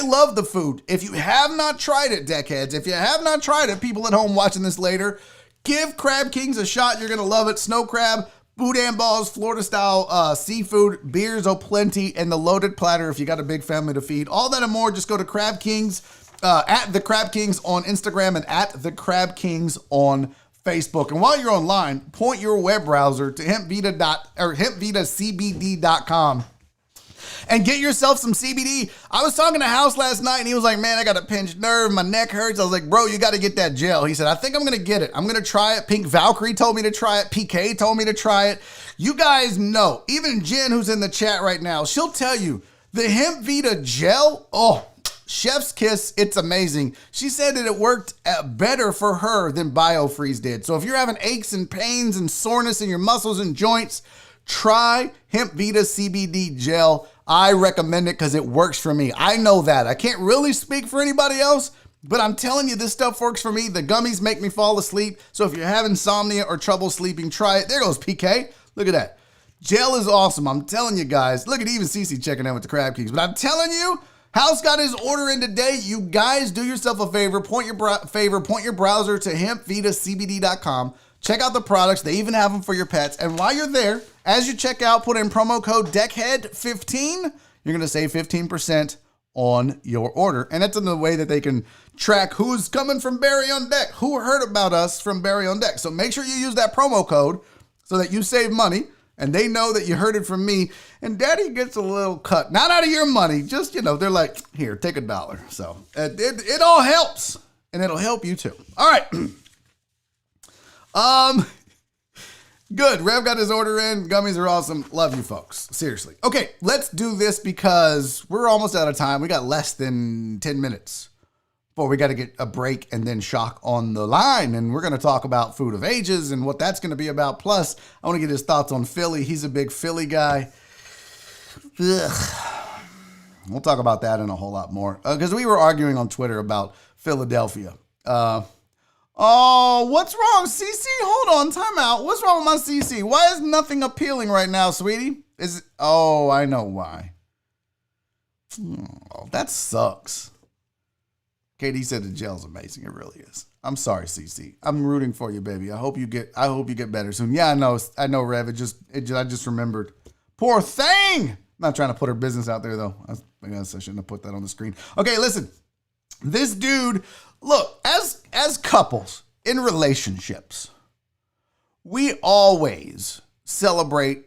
S1: love the food. If you have not tried it, deckheads, if you have not tried it, people at home watching this later, give Crab Kings a shot. You're going to love it. Snow crab, boudin balls, Florida-style seafood, beers aplenty, and the loaded platter if you got a big family to feed. All that and more, just go to Crab Kings, at The Crab Kings on Instagram and at The Crab Kings on Facebook. And while you're online, point your web browser to hempvitacbd.com and get yourself some CBD. I was talking to House last night and he was like, man, I got a pinched nerve. My neck hurts. I was like, bro, you got to get that gel. He said, I think I'm going to get it. I'm going to try it. Pink Valkyrie told me to try it. PK told me to try it. You guys know, even Jen, who's in the chat right now, she'll tell you the Hemp Vita gel. Oh, chef's kiss. It's amazing. She said that it worked better for her than BioFreeze did. So if you're having aches and pains and soreness in your muscles and joints, try Hemp Vita CBD gel. I recommend it because it works for me. I know that. I can't really speak for anybody else, but I'm telling you, this stuff works for me. The gummies make me fall asleep. So if you're having insomnia or trouble sleeping, try it. There goes PK. Look at that. Gel is awesome. I'm telling you guys. Look at even Cece checking out with the Crab Kings. But I'm telling you, House got his order in today. You guys do yourself a favor. Point your browser to hempvitacbd.com. Check out the products. They even have them for your pets. And while you're there, as you check out, put in promo code DECKHEAD15. You're going to save 15% on your order. And that's in the way that they can track who's coming from Barry on Deck, who heard about us from Barry on Deck. So make sure you use that promo code so that you save money. And they know that you heard it from me. And daddy gets a little cut. Not out of your money. Just, they're like, here, take $1. So it all helps. And it'll help you too. All right. Good. Rev got his order in. Gummies are awesome. Love you folks. Seriously. Okay, let's do this because we're almost out of time. We got less than 10 minutes before we got to get a break and then Shock on the line. And we're going to talk about Food of Ages and what that's going to be about. Plus, I want to get his thoughts on Philly. He's a big Philly guy. Ugh. We'll talk about that and a whole lot more. Because we were arguing on Twitter about Philadelphia. Oh, what's wrong, CC? Hold on, time out. What's wrong with my CC? Why is nothing appealing right now, sweetie? Oh, I know why. Oh, that sucks. Katie said the gel's amazing. It really is. I'm sorry, CC. I'm rooting for you, baby. I hope you get better soon. Yeah, I know, Rev. I just remembered. Poor thing. I'm not trying to put her business out there though. I guess I shouldn't have put that on the screen. Okay, listen. This dude, look, as couples in relationships, we always celebrate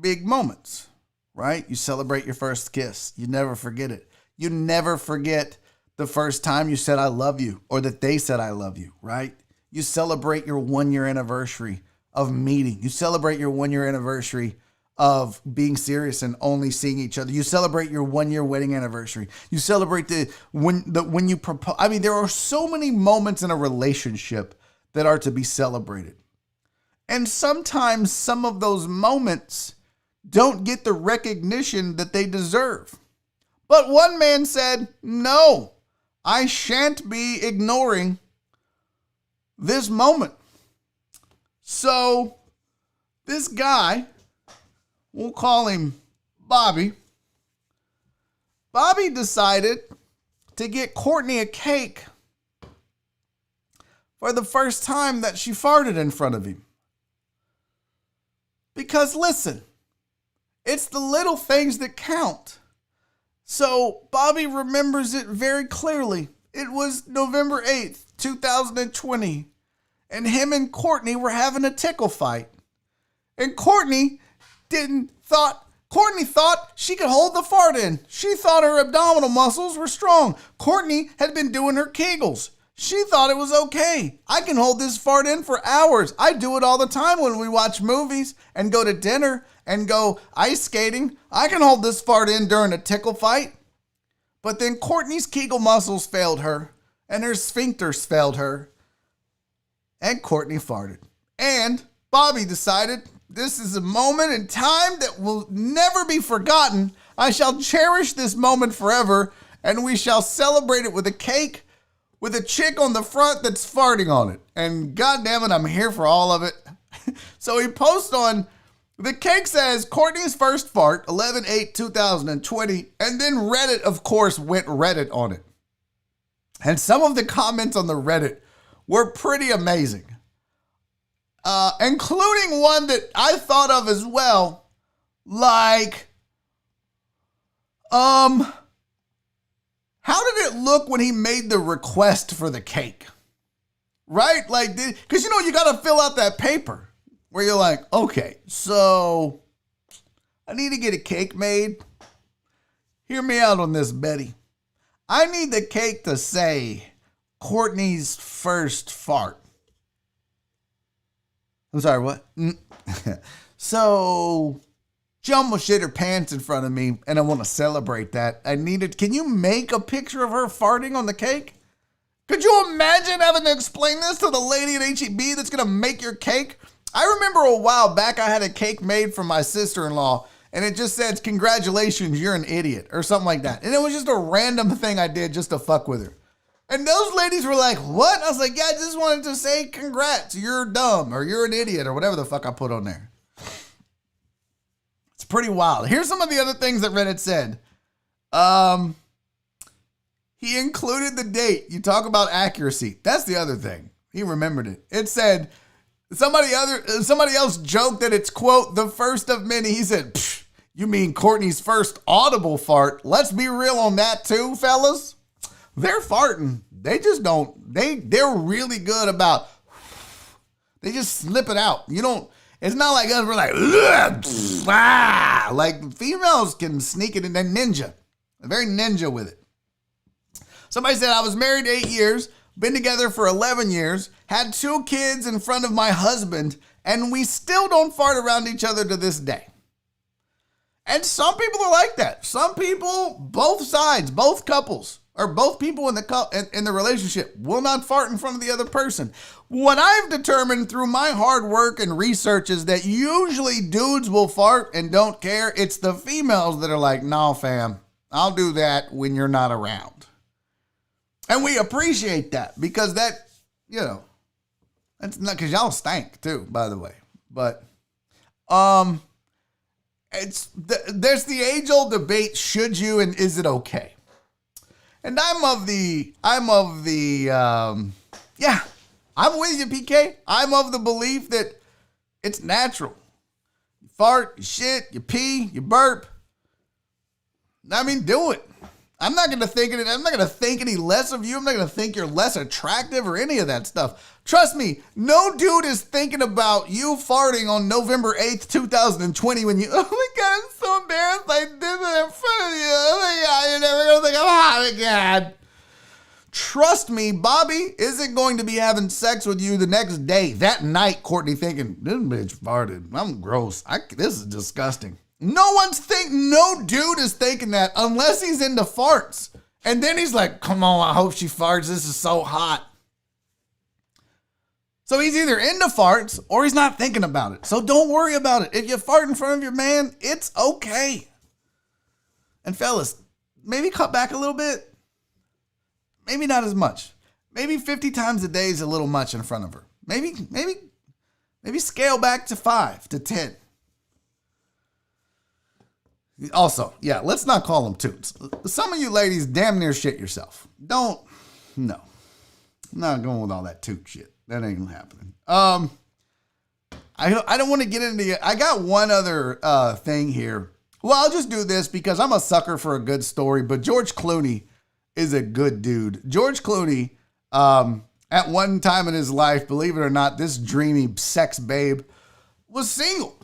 S1: big moments, right? You celebrate your first kiss. You never forget it. You never forget the first time you said I love you or that they said I love you, right? You celebrate your 1-year anniversary of meeting. You celebrate your 1-year anniversary of being serious and only seeing each other. You celebrate your 1-year wedding anniversary. You celebrate when you propose. I mean, there are so many moments in a relationship that are to be celebrated. And sometimes some of those moments don't get the recognition that they deserve. But one man said, no, I shan't be ignoring this moment. So this guy, we'll call him Bobby. Bobby decided to get Courtney a cake for the first time that she farted in front of him. Because listen, it's the little things that count. So Bobby remembers it very clearly. It was November 8th, 2020, and him and Courtney were having a tickle fight. And Courtney thought she could hold the fart in. She thought her abdominal muscles were strong. Courtney had been doing her Kegels. She thought it was okay. I can hold this fart in for hours. I do it all the time when we watch movies and go to dinner and go ice skating. I can hold this fart in during a tickle fight. But then Courtney's Kegel muscles failed her and her sphincters failed her. And Courtney farted. And Bobby decided, this is a moment in time that will never be forgotten. I shall cherish this moment forever, and we shall celebrate it with a cake with a chick on the front that's farting on it. And goddamn it, I'm here for all of it. So he posts on, the cake says, Courtney's first fart, 11/8/2020, and then Reddit, of course, went Reddit on it. And some of the comments on the Reddit were pretty amazing. Including one that I thought of as well, like, how did it look when he made the request for the cake? Right? Like, because you got to fill out that paper where you're like, okay, so I need to get a cake made. Hear me out on this, Betty. I need the cake to say Courtney's first fart. I'm sorry, what? So, she almost shit her pants in front of me, and I want to celebrate that. Can you make a picture of her farting on the cake? Could you imagine having to explain this to the lady at H-E-B that's going to make your cake? I remember a while back I had a cake made for my sister-in-law, and it just said, congratulations, you're an idiot, or something like that. And it was just a random thing I did just to fuck with her. And those ladies were like, what? I was like, yeah, I just wanted to say congrats, you're dumb, or you're an idiot, or whatever the fuck I put on there. It's pretty wild. Here's some of the other things that Reddit said. He included the date. You talk about accuracy. That's the other thing. He remembered it. It said, somebody else joked that it's, quote, the first of many. He said, you mean Courtney's first audible fart? Let's be real on that too, fellas. They're farting. They just don't, they're really good about, they just slip it out. It's not like us. We're like, ugh, ah. Like females can sneak it and then ninja. Very ninja with it. Somebody said, I was married 8 years, been together for 11 years, had 2 kids in front of my husband, and we still don't fart around each other to this day. And some people are like that. Some people, both sides, both couples, or both people in the relationship will not fart in front of the other person. What I've determined through my hard work and research is that usually dudes will fart and don't care. It's the females that are like, no, fam, I'll do that when you're not around. And we appreciate that because that, you know, that's not because y'all stank too, by the way. But, there's the age-old debate, should you and is it okay? And I'm with you, PK. I'm of the belief that it's natural. You fart, you shit, you pee, you burp. I mean, do it. I'm not going to think any less of you. I'm not going to think you're less attractive or any of that stuff. Trust me, no dude is thinking about you farting on November 8th, 2020 when you, oh my God, I'm so embarrassed I did that in front of you. Oh my God, you're never going to think I'm hot again. Trust me, Bobby isn't going to be having sex with you the next day, that night, Courtney thinking, this bitch farted. I'm gross. This is disgusting. No dude is thinking that unless he's into farts. And then he's like, come on, I hope she farts. This is so hot. So he's either into farts or he's not thinking about it. So don't worry about it. If you fart in front of your man, it's okay. And fellas, maybe cut back a little bit. Maybe not as much. Maybe 50 times a day is a little much in front of her. Maybe scale back to 5 to 10. Also, yeah, let's not call them toots. Some of you ladies damn near shit yourself. No. I'm not going with all that toot shit. That ain't happening. I don't want to get into it. I got one other thing here. Well, I'll just do this because I'm a sucker for a good story, but George Clooney is a good dude. George Clooney, at one time in his life, believe it or not, this dreamy sex babe was single.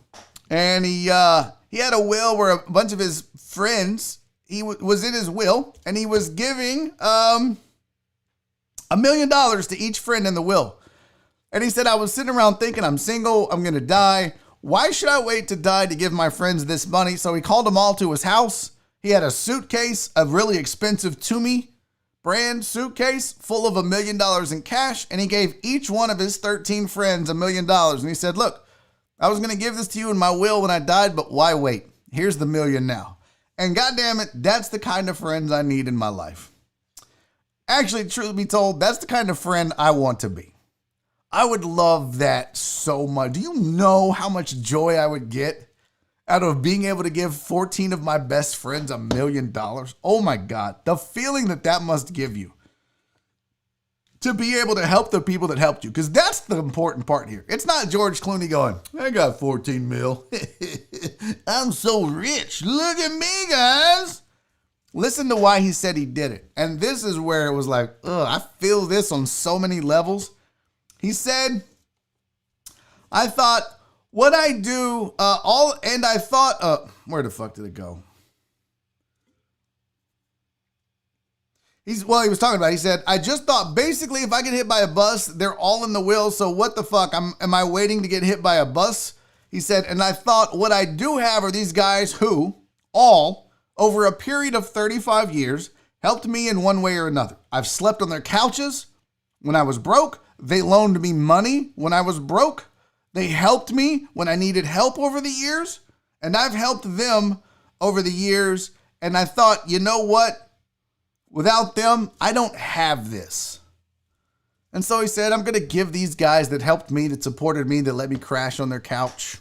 S1: And he had a will where a bunch of his friends, he was in his will, and he was giving $1 million to each friend in the will. And he said, I was sitting around thinking, I'm single, I'm going to die. Why should I wait to die to give my friends this money? So he called them all to his house. He had a suitcase, a really expensive Toomey brand suitcase full of $1 million in cash. And he gave each one of his 13 friends $1 million. And he said, look, I was going to give this to you in my will when I died, but why wait? Here's the $1 million now. And goddamn it, that's the kind of friends I need in my life. Actually, truth be told, that's the kind of friend I want to be. I would love that so much. Do you know how much joy I would get out of being able to give 14 of my best friends $1 million? Oh my God, the feeling that must give you. To be able to help the people that helped you. Because that's the important part here. It's not George Clooney going, I got 14 mil. I'm so rich. Look at me, guys. Listen to why he said he did it. And this is where it was like, I feel this on so many levels. He said, I thought what I do, where the fuck did it go? He was talking about, he said, I just thought basically if I get hit by a bus, they're all in the will. So what the fuck? Am I waiting to get hit by a bus? He said, and I thought what I do have are these guys who all over a period of 35 years helped me in one way or another. I've slept on their couches when I was broke. They loaned me money when I was broke. They helped me when I needed help over the years. And I've helped them over the years. And I thought, you know what? Without them, I don't have this. And so he said, I'm going to give these guys that helped me, that supported me, that let me crash on their couch.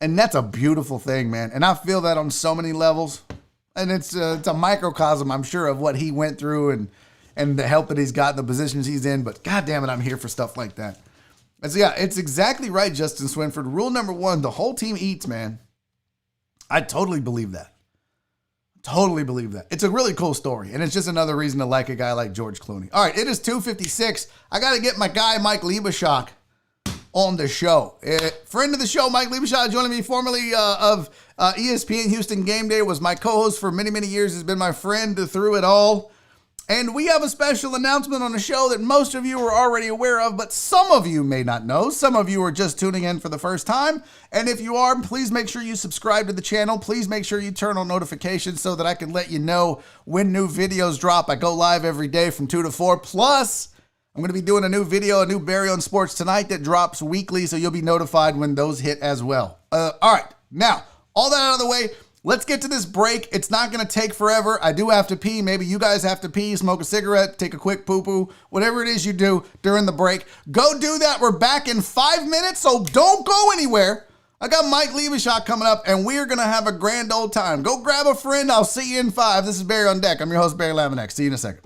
S1: And that's a beautiful thing, man. And I feel that on so many levels. And it's a microcosm, I'm sure, of what he went through and the help that he's got, the positions he's in. But God damn it, I'm here for stuff like that. And so, yeah, it's exactly right, Justin Swinford. Rule number 1, the whole team eats, man. I totally believe that. Totally believe that. It's a really cool story, and it's just another reason to like a guy like George Clooney. All right, it is 2:56. I got to get my guy, Mike Lebischak, on the show. Friend of the show, Mike Lebischak, joining me formerly of ESPN Houston Game Day, was my co-host for many, many years. Has been my friend through it all. And we have a special announcement on the show that most of you are already aware of, but some of you may not know. Some of you are just tuning in for the first time. And if you are, please make sure you subscribe to the channel. Please make sure you turn on notifications so that I can let you know when new videos drop. I go live every day from 2 to 4. Plus, I'm going to be doing a new video, a new Barry on Sports Tonight that drops weekly, so you'll be notified when those hit as well. All right, now, all that out of the way, let's get to this break. It's not going to take forever. I do have to pee. Maybe you guys have to pee, smoke a cigarette, take a quick poo-poo, whatever it is you do during the break. Go do that. We're back in 5 minutes, so don't go anywhere. I got Mike Lebischak coming up, and we're going to have a grand old time. Go grab a friend. I'll see you in 5. This is Barry on Deck. I'm your host, Barry Lebischak. See you in a second.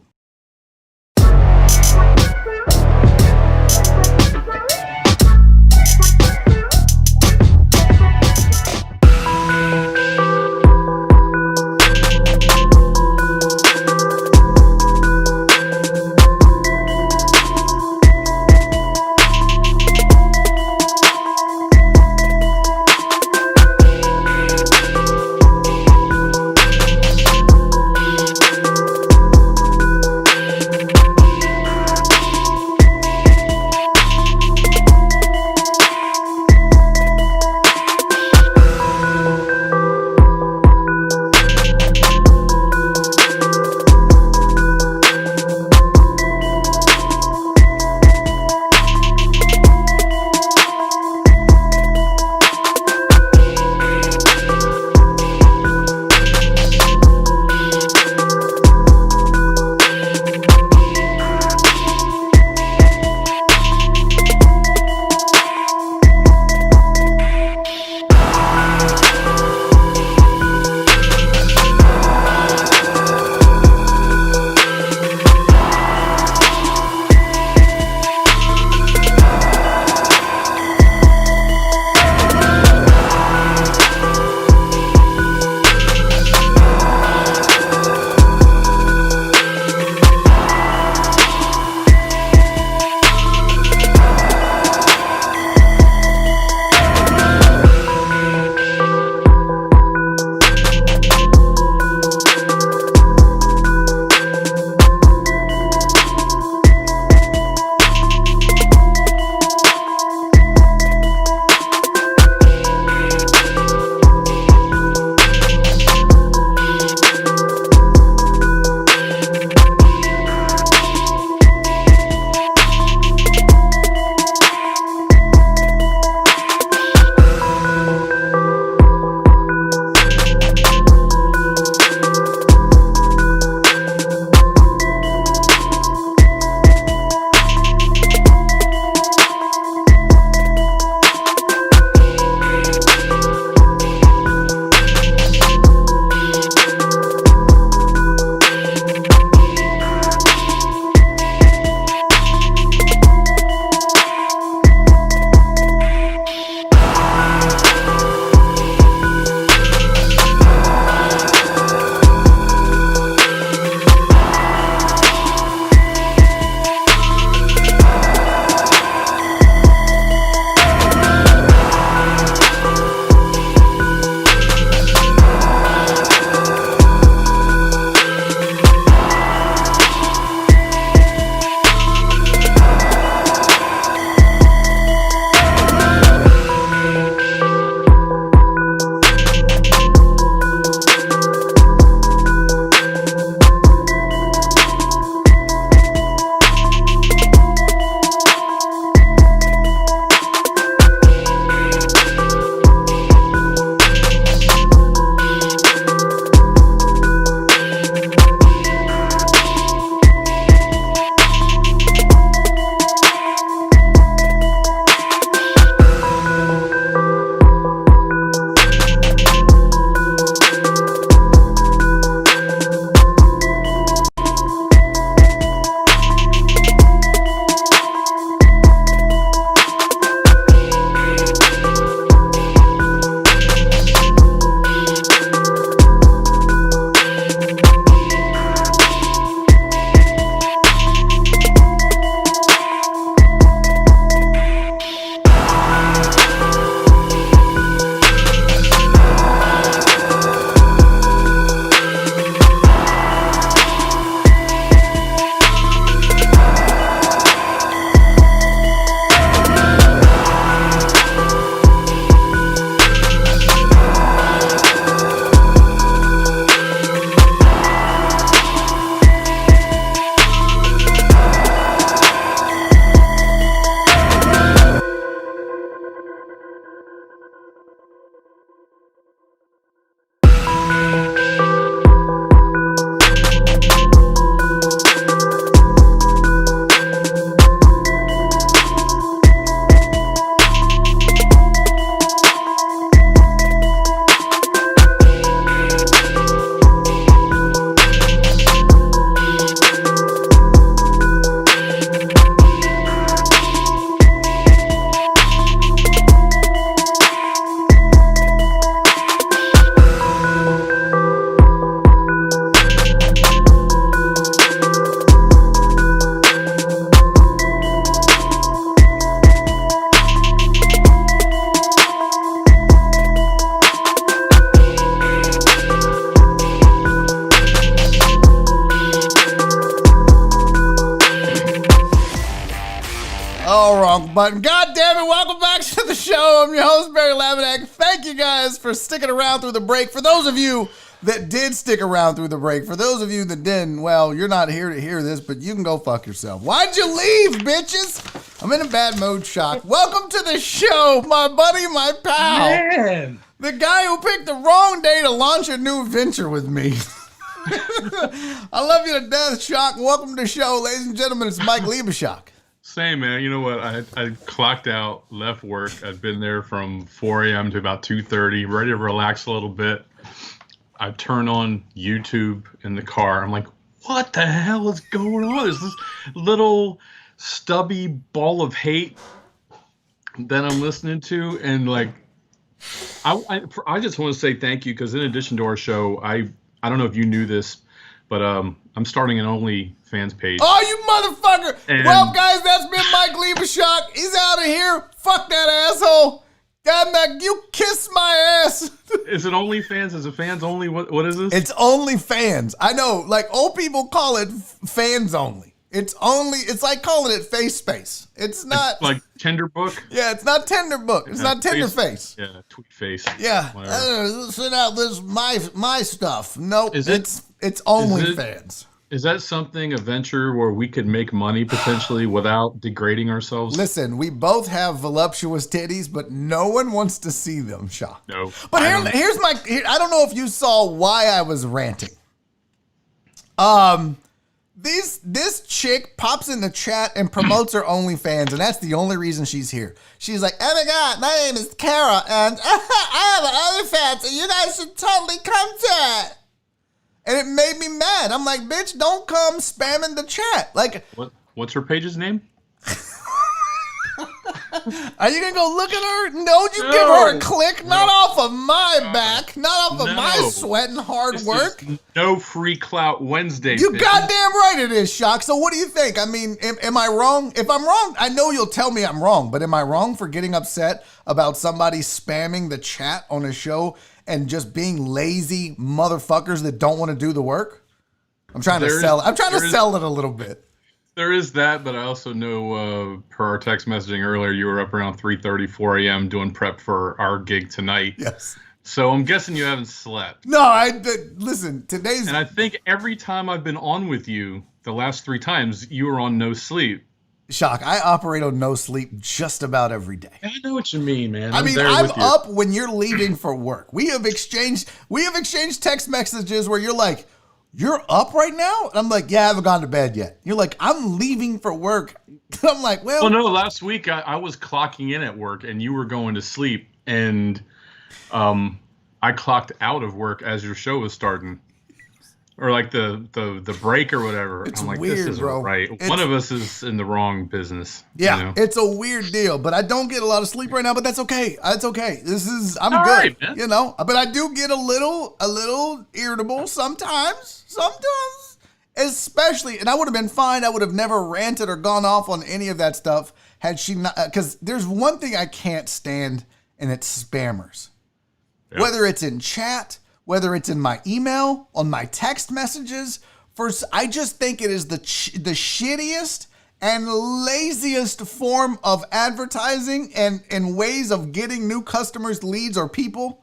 S1: button. God damn it, welcome back to the show. I'm your host, Barry Lebischak. Thank you guys for sticking around through the break. For those of you that did stick around through the break, for those of you that didn't, well, you're not here to hear this, but you can go fuck yourself. Why'd you leave, bitches? I'm in a bad mode, Shock. Welcome to the show, my buddy, my pal.
S6: Man.
S1: The guy who picked the wrong day to launch a new venture with me. I love you to death, Shock. Welcome to the show, ladies and gentlemen. It's Mike Lebischak.
S6: Same, man. You know what? I clocked out, left work. I'd been there from 4 a.m. to about 2:30, ready to relax a little bit. I turn on YouTube in the car. I'm like, what the hell is going on? Is this little stubby ball of hate that I'm listening to? And like, I just want to say thank you, because in addition to our show, I don't know if you knew this, but I'm starting an OnlyFans page.
S1: Oh, you motherfucker! Well, guys, that's been Mike Lebischak. He's out of here. Fuck that asshole. God, Mac, you kiss my ass.
S6: Is it OnlyFans? Is it fans only? What is this?
S1: It's only fans. I know, like old people call it fans only. It's like calling it face space. It's not
S6: like Tinder book.
S1: Yeah, it's not Tinder book. It's not Tinder face.
S6: Yeah, tweet face.
S1: Yeah, send out this my stuff. Nope, it's only fans.
S6: Is that something, a venture where we could make money potentially without degrading ourselves?
S1: Listen, we both have voluptuous titties, but no one wants to see them, Shaw.
S6: No.
S1: But here's I don't know if you saw why I was ranting. This chick pops in the chat and promotes her OnlyFans, and that's the only reason she's here. She's like, oh my God, my name is Kara, and I have an OnlyFans, and you guys should totally come to it. And it made me mad. I'm like, bitch, don't come spamming the chat. Like,
S6: what's her page's name?
S1: Are you gonna go look at her? No, you give her a click, not off of my back, not off of my sweat and hard work.
S6: No free clout Wednesday.
S1: You goddamn right it is, Shock. So what do you think? I mean, am I wrong? If I'm wrong, I know you'll tell me I'm wrong, but am I wrong for getting upset about somebody spamming the chat on a show and just being lazy motherfuckers that don't want to do the work? I'm trying to sell it a little bit.
S6: There is that, but I also know, per our text messaging earlier, you were up around 3:30, 4 a.m. doing prep for our gig tonight.
S1: Yes.
S6: So I'm guessing you haven't slept.
S1: No, listen, today's...
S6: And I think every time I've been on with you, the last 3 times, you were on no sleep.
S1: Shock, I operate on no sleep just about every day.
S6: I know what you mean, man.
S1: I'm up when you're leaving for work. We have exchanged text messages where you're like, you're up right now? And I'm like, yeah, I haven't gone to bed yet. You're like, I'm leaving for work. I'm like, well,
S6: no, last week I was clocking in at work and you were going to sleep, and I clocked out of work as your show was starting. Or like the break or whatever.
S1: It's
S6: I'm like,
S1: weird,
S6: this isn't
S1: bro.
S6: right. One of us is in the wrong business.
S1: Yeah,
S6: you know?
S1: It's a weird deal, but I don't get a lot of sleep right now, but that's okay. It's okay. I'm
S6: all
S1: good,
S6: right, man.
S1: you know, but I do get a little irritable sometimes, especially, and I would have been fine. I would have never ranted or gone off on any of that stuff had she not, because there's one thing I can't stand, and it's spammers. Yeah. Whether it's in chat, whether it's in my email, on my text messages, I just think it is the shittiest and laziest form of advertising and ways of getting new customers, leads, or people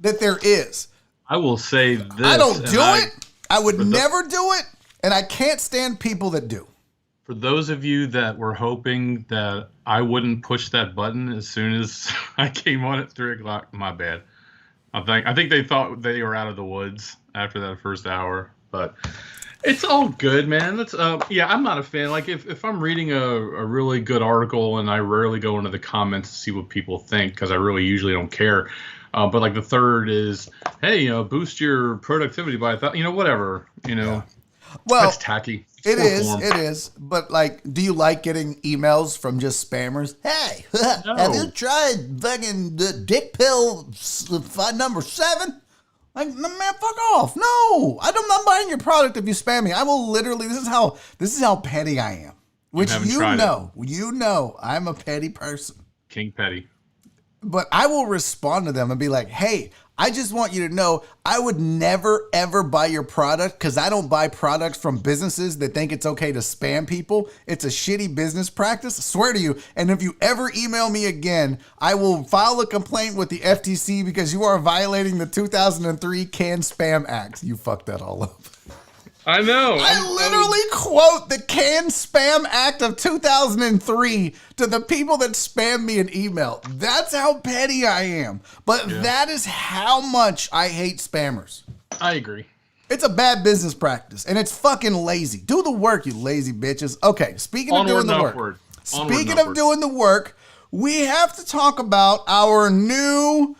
S1: that there is.
S6: I will say this.
S1: I don't do it. I would never do it, and I can't stand people that do.
S6: For those of you that were hoping that I wouldn't push that button as soon as I came on at 3 o'clock, my bad. I think they thought they were out of the woods after that first hour, but it's all good, man. That's I'm not a fan. Like if I'm reading a really good article, and I rarely go into the comments to see what people think, because I really usually don't care. But like the third is, hey, boost your productivity by whatever,
S1: Well,
S6: that's tacky.
S1: It is. But like, do you like getting emails from just spammers? Hey, have you tried fucking the dick pill number 7? Like, man, fuck off. No, I'm not buying your product if you spam me. I will literally, this is how petty I am. Which you know, I'm a petty person.
S6: King Petty.
S1: But I will respond to them and be like, hey, I just want you to know I would never, ever buy your product because I don't buy products from businesses that think it's okay to spam people. It's a shitty business practice. I swear to you. And if you ever email me again, I will file a complaint with the FTC because you are violating the 2003 Can Spam Act. You fucked that all up.
S6: I know.
S1: I literally quote the Can Spam Act of 2003 to the people that spam me an email. That's how petty I am. But that is how much I hate spammers.
S6: I agree.
S1: It's a bad business practice, and it's fucking lazy. Do the work, you lazy bitches. Okay, speaking of doing the work. Speaking of doing the work, we have to talk about our new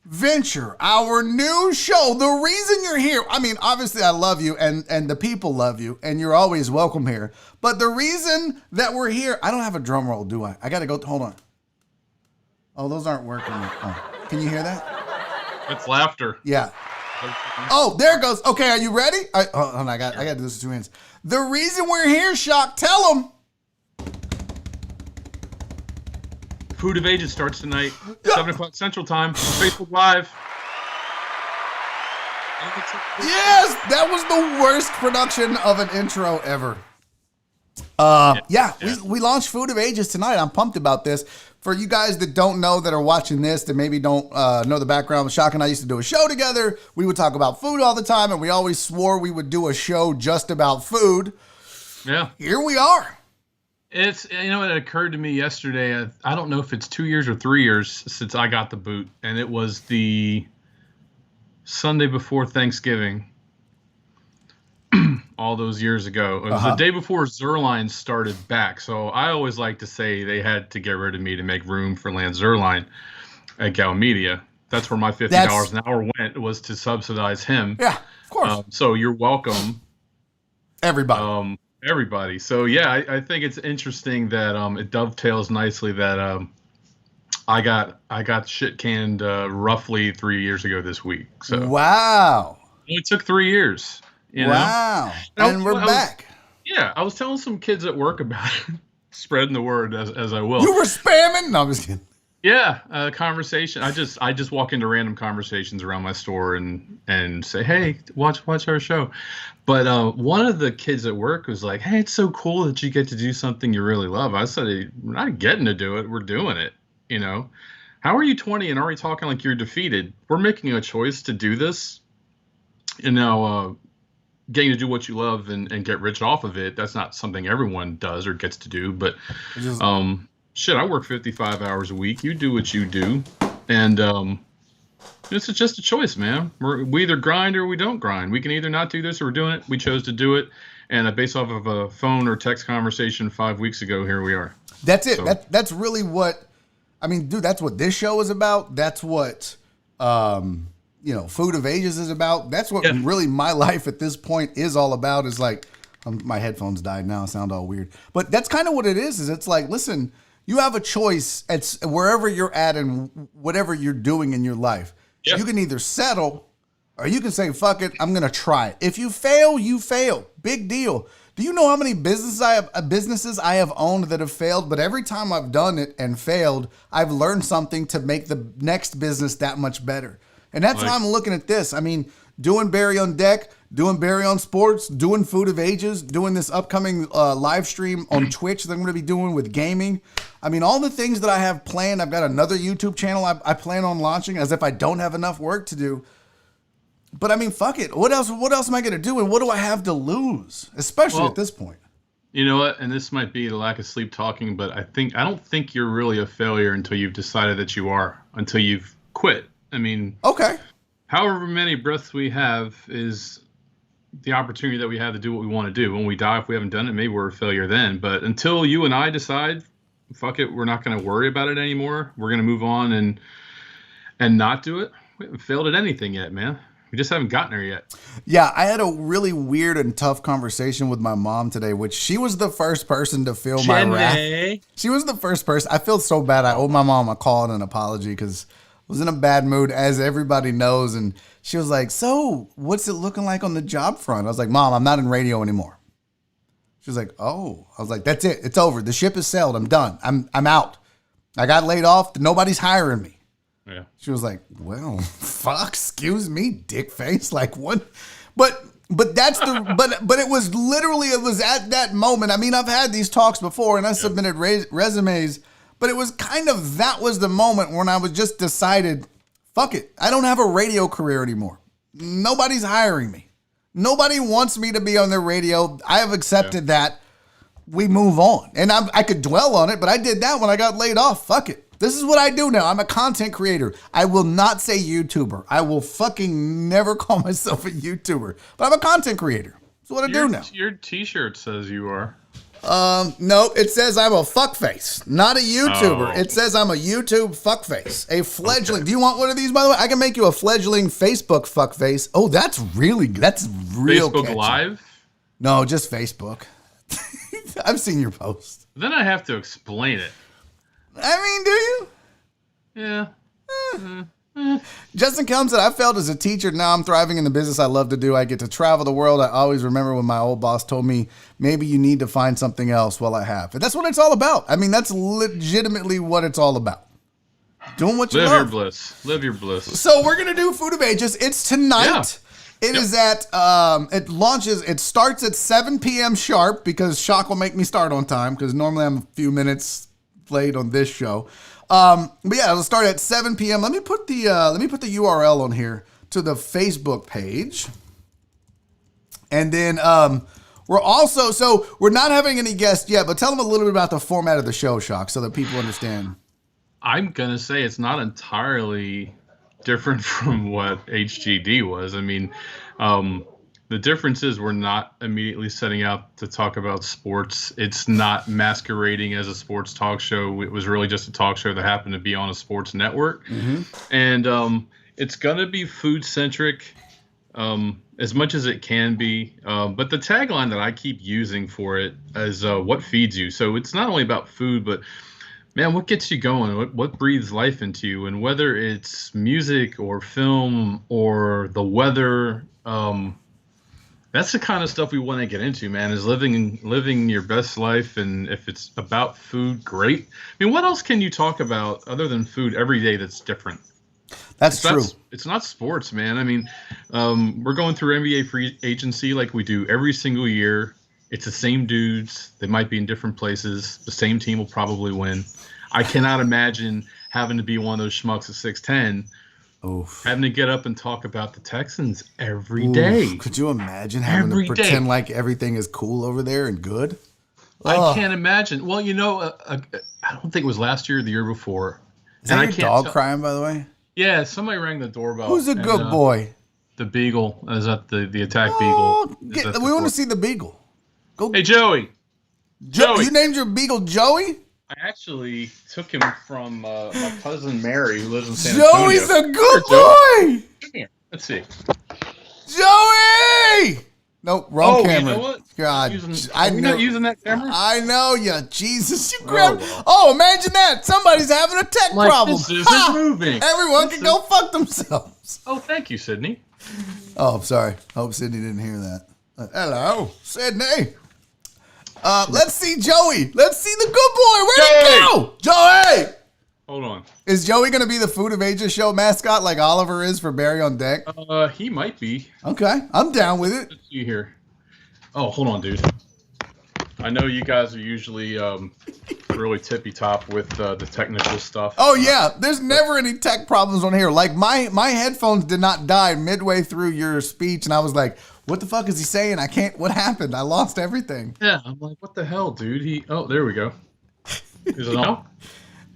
S1: venture, our new show. The reason you're here, I mean, obviously I love you and the people love you and you're always welcome here. But the reason that we're here, I don't have a drum roll, do I? I got to go, hold on. Oh, those aren't working. Oh, can you hear that?
S6: It's laughter.
S1: Yeah. Oh, there it goes. Okay, are you ready? Hold on, I got to do this with 2 hands. The reason we're here, Shock, tell them.
S6: Food of Ages starts tonight, 7 o'clock Central Time, Facebook Live.
S1: Yes, that was the worst production of an intro ever. We launched Food of Ages tonight. I'm pumped about this. For you guys that don't know, that are watching this, that maybe don't know the background, Shock and I used to do a show together. We would talk about food all the time, and we always swore we would do a show just about food.
S6: Yeah.
S1: Here we are.
S6: It's, it occurred to me yesterday, I don't know if it's 2 years or 3 years since I got the boot, and it was the Sunday before Thanksgiving, all those years ago. It was the day before Zerline started back, so I always like to say they had to get rid of me to make room for Lance Zerline at Gal Media. That's where my $50 an hour went, was to subsidize him.
S1: Yeah, of course.
S6: So you're welcome.
S1: Everybody.
S6: Everybody. So yeah, I think it's interesting that it dovetails nicely that I got shit canned roughly 3 years ago this week. So
S1: wow,
S6: it took 3 years.
S1: Wow, and we're back.
S6: I was telling some kids at work about it, spreading the word as I will.
S1: You were spamming? No, I'm just kidding.
S6: Yeah, conversation. I just walk into random conversations around my store and say, hey, watch our show. But one of the kids at work was like, hey, it's so cool that you get to do something you really love. I said, hey, we're not getting to do it. We're doing it. How are you 20 and already talking like you're defeated? We're making a choice to do this. And now getting to do what you love and get rich off of it, that's not something everyone does or gets to do. But shit, I work 55 hours a week. You do what you do. And it's just a choice, man. We either grind or we don't grind. We can either not do this or we're doing it. We chose to do it. And based off of a phone or text conversation 5 weeks ago, here we are.
S1: That's it. So, that's really what, I mean, dude, that's what this show is about. That's what, Food of Ages is about. That's what really my life at this point is all about, is like, my headphones died now. I sound all weird. But that's kind of what it is it's like, listen, you have a choice at wherever you're at and whatever you're doing in your life. Yep. You can either settle or you can say, fuck it, I'm going to try it. If you fail, you fail. Big deal. Do you know how many businesses I have owned that have failed? But every time I've done it and failed, I've learned something to make the next business that much better. And that's how I'm looking at this. I mean, doing Barry on Deck, doing Barry on Sports, doing Food of Ages, doing this upcoming live stream on Twitch that I'm going to be doing with gaming. I mean, all the things that I have planned. I've got another YouTube channel I plan on launching, as if I don't have enough work to do. But I mean, fuck it. What else am I going to do? And what do I have to lose? Especially at this point.
S6: You know what? And this might be the lack of sleep talking, but I don't think you're really a failure until you've decided that you are, until you've quit. I mean,
S1: okay.
S6: However many breaths we have is the opportunity that we have to do what we want to do. When we die, if we haven't done it, maybe we're a failure then. But until you and I decide, fuck it, we're not going to worry about it anymore. We're going to move on and not do it. We haven't failed at anything yet, man. We just haven't gotten there yet. Yeah,
S1: I had a really weird and tough conversation with my mom today, which she was the first person to feel my wrath. She was the first person. I feel so bad. I owe my mom a call and an apology because I was in a bad mood, as everybody knows. And she was like, so what's it looking like on the job front? I was like, Mom, I'm not in radio anymore. She was like, oh. I was like, that's it. It's over. The ship has sailed. I'm done. I'm out. I got laid off. Nobody's hiring me.
S6: Yeah.
S1: She was like, well, fuck, excuse me, dick face. Like, what? But that's but it was literally, it was at that moment. I mean, I've had these talks before and I submitted resumes, but it was kind of, that was the moment when I was just decided, fuck it. I don't have a radio career anymore. Nobody's hiring me. Nobody wants me to be on their radio. I have accepted that. We move on. And I could dwell on it, but I did that when I got laid off. Fuck it. This is what I do now. I'm a content creator. I will not say YouTuber. I will fucking never call myself a YouTuber, but I'm a content creator. That's what I do now.
S6: Your t-shirt says you are.
S1: No, it says I'm a fuckface, not a YouTuber.
S6: Oh.
S1: It says I'm a YouTube fuckface, a fledgling. Okay. Do you want one of these, by the way? I can make you a fledgling Facebook fuckface. Oh, that's real
S6: Facebook
S1: catchy.
S6: Live?
S1: No, just Facebook. I've seen your post.
S6: Then I have to explain it.
S1: I mean, do you?
S6: Yeah.
S1: Justin Kelm said, I failed as a teacher. Now I'm thriving in the business I love to do. I get to travel the world. I always remember when my old boss told me, maybe you need to find something else. Well, I have. And that's what it's all about. I mean, that's legitimately what it's all about. Doing what you love.
S6: Live your bliss. Live your bliss.
S1: So we're going to do Food of Ages. It's tonight. Yeah. It is at, it starts at 7 p.m. sharp because Shock will make me start on time because normally I'm a few minutes late on this show. But yeah, it'll start at 7 p.m. Let me put the URL on here to the Facebook page. And then we're not having any guests yet, but tell them a little bit about the format of the show, Shock, so that people understand.
S6: I'm going to say it's not entirely different from what HGD was. I mean, the difference is we're not immediately setting out to talk about sports. It's not masquerading as a sports talk show. It was really just a talk show that happened to be on a sports network. Mm-hmm. And it's going to be food-centric as much as it can be. But the tagline that I keep using for it is what feeds you. So it's not only about food, but man, what gets you going? What breathes life into you? And whether it's music or film or the weather, that's the kind of stuff we want to get into, man, is living your best life. And if it's about food, great. I mean, what else can you talk about other than food every day that's different?
S1: That's true.
S6: It's not sports, man. I mean, we're going through NBA free agency like we do every single year. It's the same dudes. They might be in different places. The same team will probably win. I cannot imagine having to be one of those schmucks at 6'10", having to get up and talk about the Texans every day.
S1: Could you imagine having to pretend like everything is cool over there and good?
S6: I can't imagine. Well, you know, I don't think it was last year or the year before.
S1: Is that your dog crying, by the way?
S6: Yeah, somebody rang the doorbell.
S1: Who's a good boy?
S6: The Beagle. Is that the attack Beagle?
S1: We want to see the Beagle. Go.
S6: Hey, Joey.
S1: Joey. You named your Beagle Joey?
S6: I actually took him from my cousin Mary, who lives in San Antonio.
S1: Joey's a good boy.
S6: Come here. Let's see.
S1: Joey! Nope, wrong camera.
S6: You know what?
S1: God,
S6: I'm not using that camera.
S1: I know you. Jesus, you grabbed. Oh, imagine that. Somebody's having a tech problem.
S6: This isn't moving.
S1: Everyone can go fuck themselves.
S6: Oh, thank you, Sydney.
S1: Oh, I'm sorry. Hope Sydney didn't hear that. Hello, Sydney. Let's see Joey. Let's see the good boy. Where'd he go? Joey!
S6: Hold on.
S1: Is Joey going to be the Food of Ages show mascot like Oliver is for Barry on Deck?
S6: He might be.
S1: Okay, I'm down with it.
S6: Let's see here. Oh, hold on, dude. I know you guys are usually really tippy top with the technical stuff.
S1: Oh, yeah. There's never any tech problems on here. Like, my headphones did not die midway through your speech, and I was like, what the fuck is he saying? What happened? I lost everything.
S6: Yeah, I'm like, what the hell, dude? Oh, there we go. Is it on?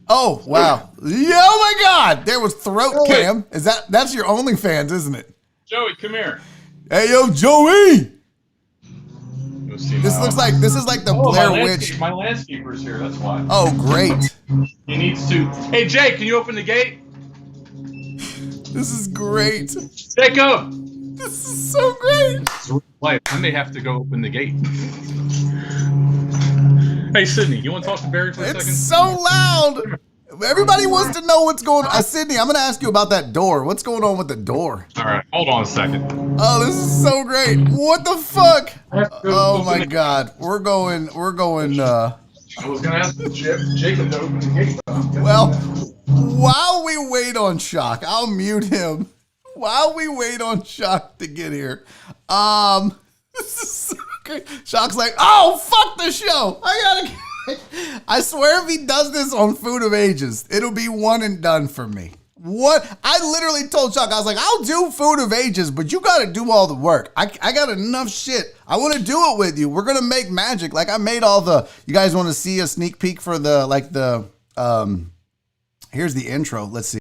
S1: Oh, wow. Oh, my God. There was throat cam. That's your OnlyFans, isn't it?
S6: Joey, come here.
S1: Hey, yo, Joey. This is like the Blair Witch.
S6: My landscaper's here. That's why.
S1: Oh, great.
S6: He needs to. Hey, Jay, can you open the gate?
S1: This is great.
S6: Jacob.
S1: This is so great.
S6: I may have to go open the gate. Hey, Sydney, you want to talk to Barry for a second?
S1: It's so loud. Everybody wants to know what's going on. Sydney, I'm going to ask you about that door. What's going on with the door?
S6: All right, hold on a second.
S1: Oh, this is so great. What the fuck? Oh my God. We're going
S6: I was gonna ask Jacob to open the gate.
S1: Well, while we wait on Shock, I'll mute him. While we wait on Shock to get here, this is so great. Shock's like, oh, fuck the show. I swear if he does this on Food of Ages, it'll be one and done for me. What? I literally told Shock, I was like, I'll do Food of Ages, but you got to do all the work. I got enough shit. I want to do it with you. We're going to make magic. Like I made all the, you guys want to see a sneak peek for the, here's the intro. Let's see.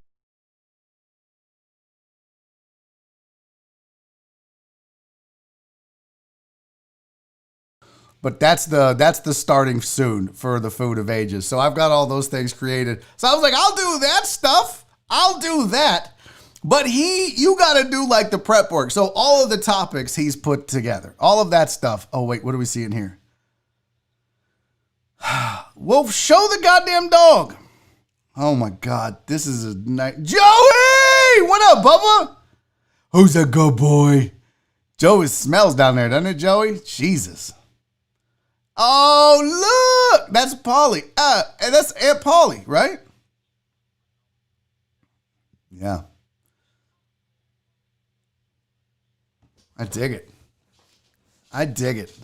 S1: But that's the starting soon for the Food of Ages. So I've got all those things created. So I was like, I'll do that stuff. I'll do that. But you got to do like the prep work. So all of the topics he's put together, all of that stuff. Oh, wait, what do we see in here? Well, show the goddamn dog. Oh my God, this is a night. Joey! What up, Bubba? Who's a good boy? Joey smells down there, doesn't it, Joey? Jesus. Oh, look! That's Polly. And that's Aunt Polly, right? Yeah. I dig it. I dig it.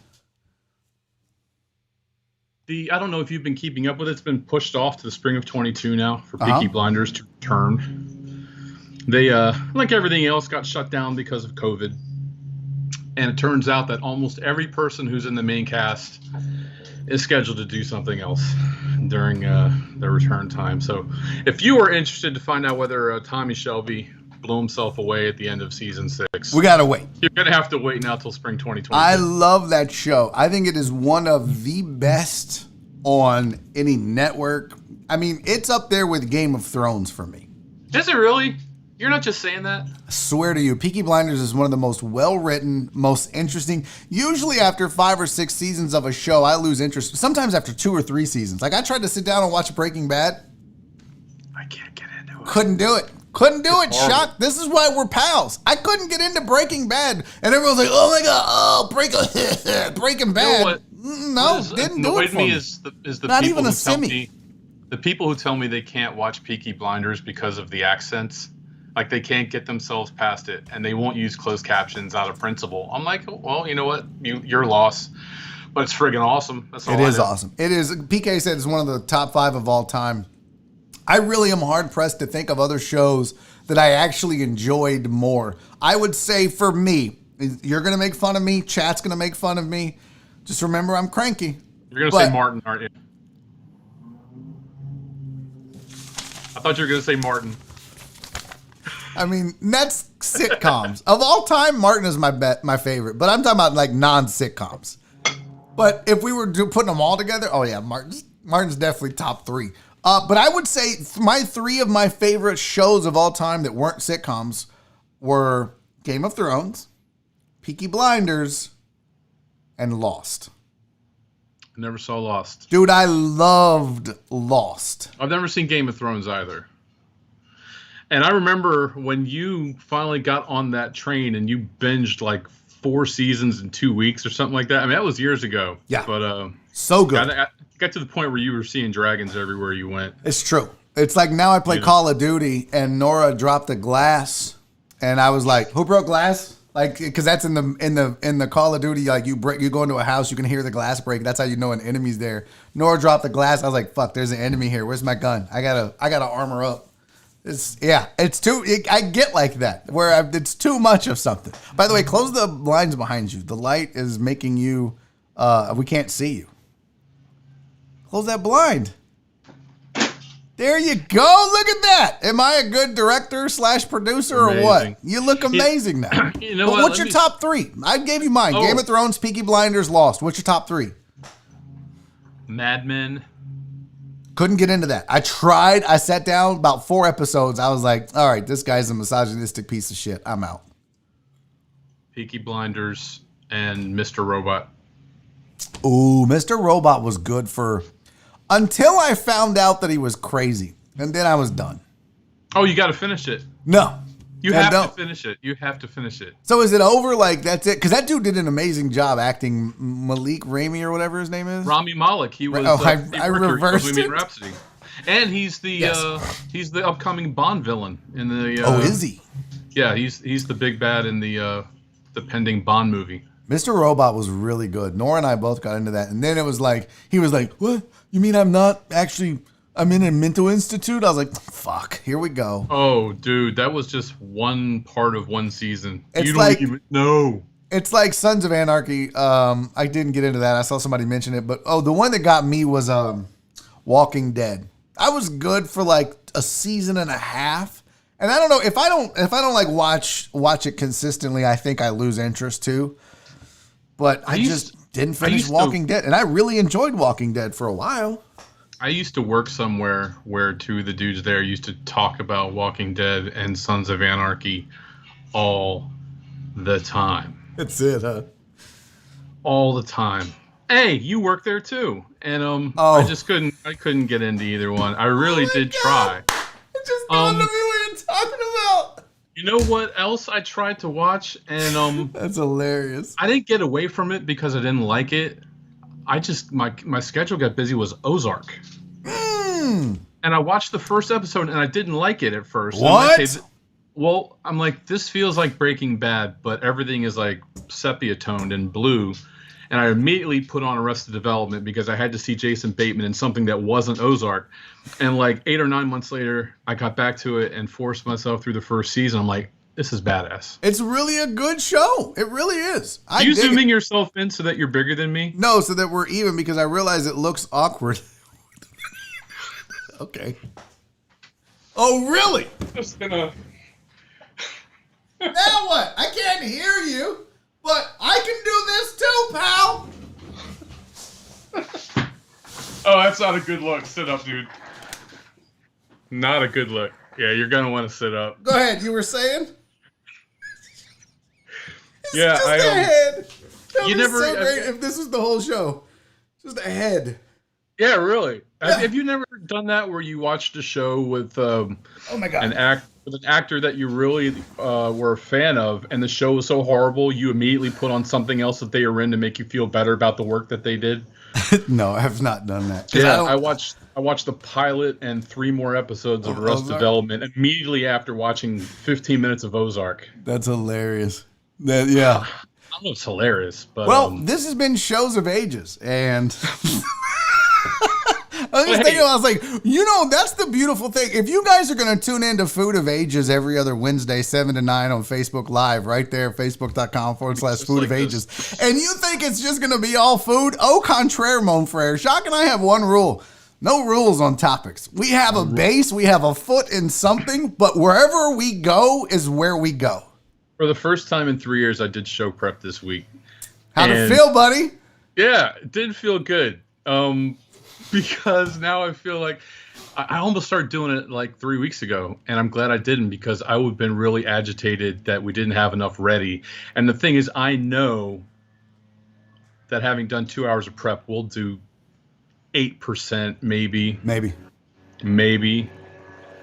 S6: I don't know if you've been keeping up with it. It's been pushed off to the spring of 22 now for Peaky Blinders to return. They, like everything else, got shut down because of COVID. And it turns out that almost every person who's in the main cast is scheduled to do something else during their return time. So if you are interested to find out whether Tommy Shelby blew himself away at the end of season 6,
S1: we got to wait.
S6: You're going to have to wait now till spring 2020.
S1: I love that show. I think it is one of the best on any network. I mean, it's up there with Game of Thrones for me.
S6: Is it really? You're not just saying that?
S1: I swear to you, Peaky Blinders is one of the most well-written, most interesting. Usually after 5 or 6 seasons of a show, I lose interest. Sometimes after 2 or 3 seasons. Like I tried to sit down and watch Breaking Bad.
S6: I can't get into it.
S1: Couldn't do it. Couldn't do it, Shock. This is why we're pals. I couldn't get into Breaking Bad. And everyone's like, oh my God, Breaking Bad.
S6: You know what?
S1: No, didn't do it for me.
S6: Is the
S1: Not
S6: people
S1: even a
S6: who tell
S1: semi.
S6: me, the people who tell me they can't watch Peaky Blinders because of the accents. Like they can't get themselves past it, and they won't use closed captions out of principle. I'm like, well, you know what? Your loss. But it's friggin' awesome. That's all
S1: It is awesome. It is. PK said it's one of the top 5 of all time. I really am hard pressed to think of other shows that I actually enjoyed more. I would say for me, you're gonna make fun of me. Chat's gonna make fun of me. Just remember, I'm cranky.
S6: You're gonna say Martin, aren't you? I thought you were gonna say Martin.
S1: I mean, that's sitcoms. Of all time, Martin is my favorite. But I'm talking about like non-sitcoms. But if we were putting them all together, oh yeah, Martin's definitely top 3. But I would say my 3 of my favorite shows of all time that weren't sitcoms were Game of Thrones, Peaky Blinders, and Lost.
S6: I never saw Lost.
S1: Dude, I loved Lost.
S6: I've never seen Game of Thrones either. And I remember when you finally got on that train and you binged like 4 seasons in 2 weeks or something like that. I mean, that was years ago.
S1: Yeah.
S6: But
S1: so good.
S6: Got to the point where you were seeing dragons everywhere you went.
S1: It's true. It's like now I play Call of Duty and Nora dropped the glass and I was like, who broke glass? Like, because that's in the Call of Duty, like you go into a house, you can hear the glass break. That's how you know an enemy's there. Nora dropped the glass. I was like, fuck, there's an enemy here. Where's my gun? I gotta armor up. I get like that where it's too much of something. By the way, close the blinds behind you. The light is making you, we can't see you. Close that blind. There you go. Look at that. Am I a good director / producer or what? You look amazing now.
S6: You know
S1: but what's your top 3? I gave you mine. Game of Thrones, Peaky Blinders, Lost. What's your top 3?
S6: Mad Men.
S1: Couldn't get into that. I tried. I sat down about 4 episodes. I was like, all right, this guy's a misogynistic piece of shit. I'm out.
S6: Peaky Blinders and Mr. Robot.
S1: Ooh, Mr. Robot was good until I found out that he was crazy. And then I was done.
S6: Oh, you got to finish it.
S1: No.
S6: You have to finish it. You have to finish it.
S1: So is it over? Like, that's it? Because that dude did an amazing job acting Malik Ramey or whatever his name is.
S6: Rami Malek. He was.
S1: I reversed
S6: Bohemian Rhapsody. And he's the upcoming Bond villain in the.
S1: Is he?
S6: Yeah, he's the big bad in the pending Bond movie.
S1: Mr. Robot was really good. Nora and I both got into that, and then it was like he was like, "What? You mean I'm not actually?" I'm in a mental institute. I was like, fuck, here we go.
S6: Oh, dude, that was just one part of one season.
S1: It's
S6: you don't even know.
S1: It's like Sons of Anarchy. I didn't get into that. I saw somebody mention it, but the one that got me was Walking Dead. I was good for like a season and a half. And I don't know if I don't like watch it consistently, I think I lose interest too. But I just didn't finish Walking Dead, and I really enjoyed Walking Dead for a while.
S6: I used to work somewhere where two of the dudes there used to talk about Walking Dead and Sons of Anarchy all the time.
S1: That's it, huh?
S6: All the time. Hey, you work there too. And I couldn't get into either one. I really did try.
S1: It just dawned on me what you're talking about.
S6: You know what else I tried to watch? And
S1: that's hilarious.
S6: I didn't get away from it because I didn't like it. I just my schedule got busy. Was Ozark, and I watched the first episode and I didn't like it at first.
S1: What?
S6: I'm like, this feels like Breaking Bad, but everything is like sepia toned and blue. And I immediately put on Arrested Development because I had to see Jason Bateman in something that wasn't Ozark. And like 8 or 9 months later, I got back to it and forced myself through the first season. I'm like, this is badass.
S1: It's really a good show. It really is.
S6: Are you zooming yourself in so that you're bigger than me?
S1: No, so that we're even because I realize it looks awkward. Okay. Oh, really?
S6: Just gonna.
S1: Now what? I can't hear you, but I can do this too, pal.
S6: Oh, that's not a good look. Sit up, dude. Not a good look. Yeah, you're gonna want to sit up.
S1: Go ahead. You were saying?
S6: Yeah,
S1: just a head. That
S6: you
S1: was
S6: never.
S1: So great if this was the whole show. Just a head.
S6: Yeah, really.
S1: Yeah.
S6: Have you never done that where you watched a show with
S1: oh my God.
S6: an actor that you really were a fan of, and the show was so horrible, you immediately put on something else that they were in to make you feel better about the work that they did?
S1: No, I have not done that.
S6: Yeah, I watched the pilot and 3 more episodes of Arrested Development immediately after watching 15 minutes of Ozark.
S1: That's hilarious. Yeah.
S6: I don't know if it's hilarious, but
S1: this has been Shows of Ages, and I was just thinking, I was like, that's the beautiful thing. If you guys are going to tune into Food of Ages every other Wednesday, 7 to 9 on Facebook Live, right there, facebook.com/Food of Ages, and you think it's just going to be all food, au contraire, mon frere. Jacques and I have one rule. No rules on topics. We have a base, we have a foot in something, but wherever we go is where we go.
S6: For the first time in 3 years, I did show prep this week.
S1: How'd it feel, buddy?
S6: Yeah, it did feel good. Because now I feel like I almost started doing it like 3 weeks ago, and I'm glad I didn't because I would have been really agitated that we didn't have enough ready. And the thing is, I know that having done 2 hours of prep, we'll do 8%, maybe.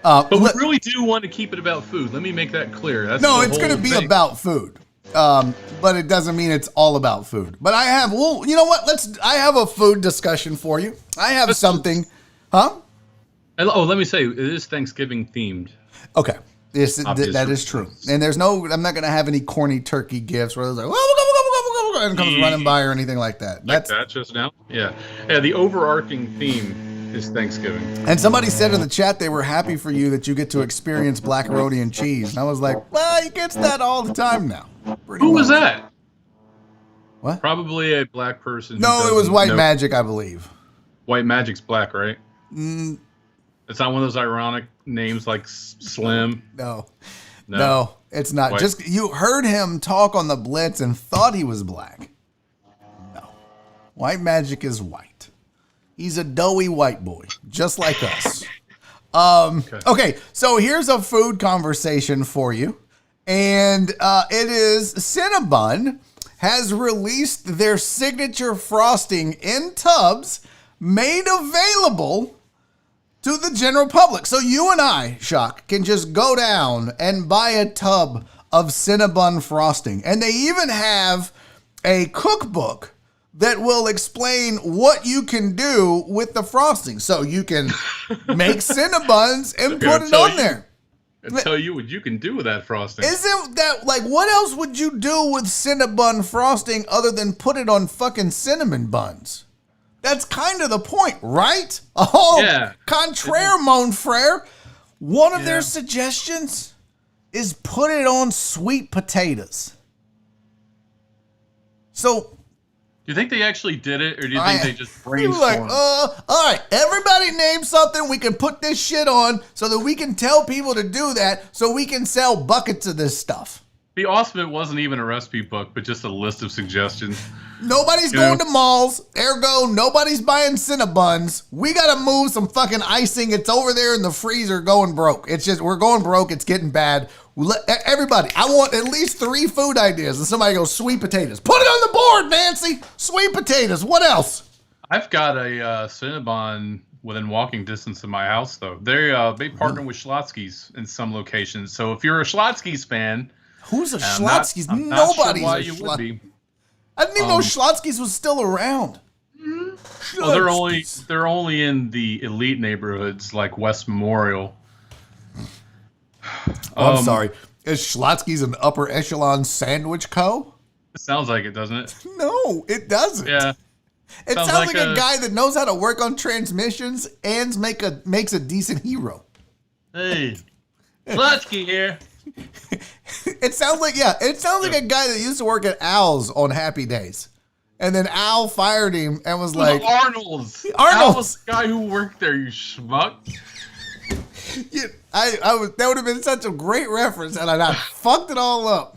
S6: But we really do want to keep it about food. Let me make that clear. It's going to be
S1: about food. But it doesn't mean it's all about food. But I have, you know what? I have a food discussion for you. I have something. Huh?
S6: Oh, let me say, it is Thanksgiving themed.
S1: Okay. That is true. And I'm not going to have any corny turkey gifts where it's like, and comes running by or anything like that.
S6: That's that just now? Yeah. Yeah, the overarching theme is Thanksgiving.
S1: And somebody said in the chat they were happy for you that you get to experience blackaroni and cheese. And I was like, well, he gets that all the time now.
S6: Who was that?
S1: What?
S6: Probably a black person.
S1: No, it was White Magic, I believe.
S6: White Magic's black, right? It's not one of those ironic names like Slim.
S1: No, it's not.
S6: White.
S1: Just you heard him talk on the Blitz and thought he was black. No. White Magic is white. He's a doughy white boy, just like us. Okay, so here's a food conversation for you. And it is Cinnabon has released their signature frosting in tubs made available to the general public. So you and I, Shock, can just go down and buy a tub of Cinnabon frosting. And they even have a cookbook that will explain what you can do with the frosting. So you can make Cinnabons and put it on there.
S6: And tell you what you can do with that frosting.
S1: Isn't that, like, what else would you do with Cinnabon frosting other than put it on fucking cinnamon buns? That's kind of the point, right? Oh,
S6: yeah.
S1: Contraire, mon frere. One of their suggestions is put it on sweet potatoes. So,
S6: Do you think they actually did it, or do you think they just brainstormed?
S1: like, all right, everybody name something we can put this shit on so that we can tell people to do that so we can sell buckets of this stuff.
S6: Be awesome if it wasn't even a recipe book, but just a list of suggestions.
S1: Nobody's going to malls, ergo, nobody's buying Cinnabons. We got to move some fucking icing. It's over there in the freezer going broke. It's just, we're going broke. It's getting bad. Everybody, I want at least 3 food ideas. And somebody goes, sweet potatoes. Put it on the board, Nancy. Sweet potatoes. What else?
S6: I've got a Cinnabon within walking distance of my house, though. They partner with Schlotzsky's in some locations. So if you're a Schlotzsky's fan,
S1: who's a Schlotzsky's?
S6: I'm not
S1: Nobody's
S6: sure why
S1: a
S6: you would be.
S1: I didn't even know Schlotzsky's was still around.
S6: Well, they're only in the elite neighborhoods like West Memorial.
S1: I'm sorry. Is Schlotzsky's an upper echelon sandwich co?
S6: It sounds like it, doesn't it?
S1: No, it doesn't.
S6: Yeah.
S1: It sounds like a guy that knows how to work on transmissions and makes a decent hero.
S6: Hey, Schlotzsky here.
S1: It sounds like a guy that used to work at Al's on Happy Days. And then Al fired him and was like,
S6: Arnold's.
S1: Arnold's.
S6: Al was the guy who worked there, you schmuck.
S1: Yeah, that would have been such a great reference, and I fucked it all up.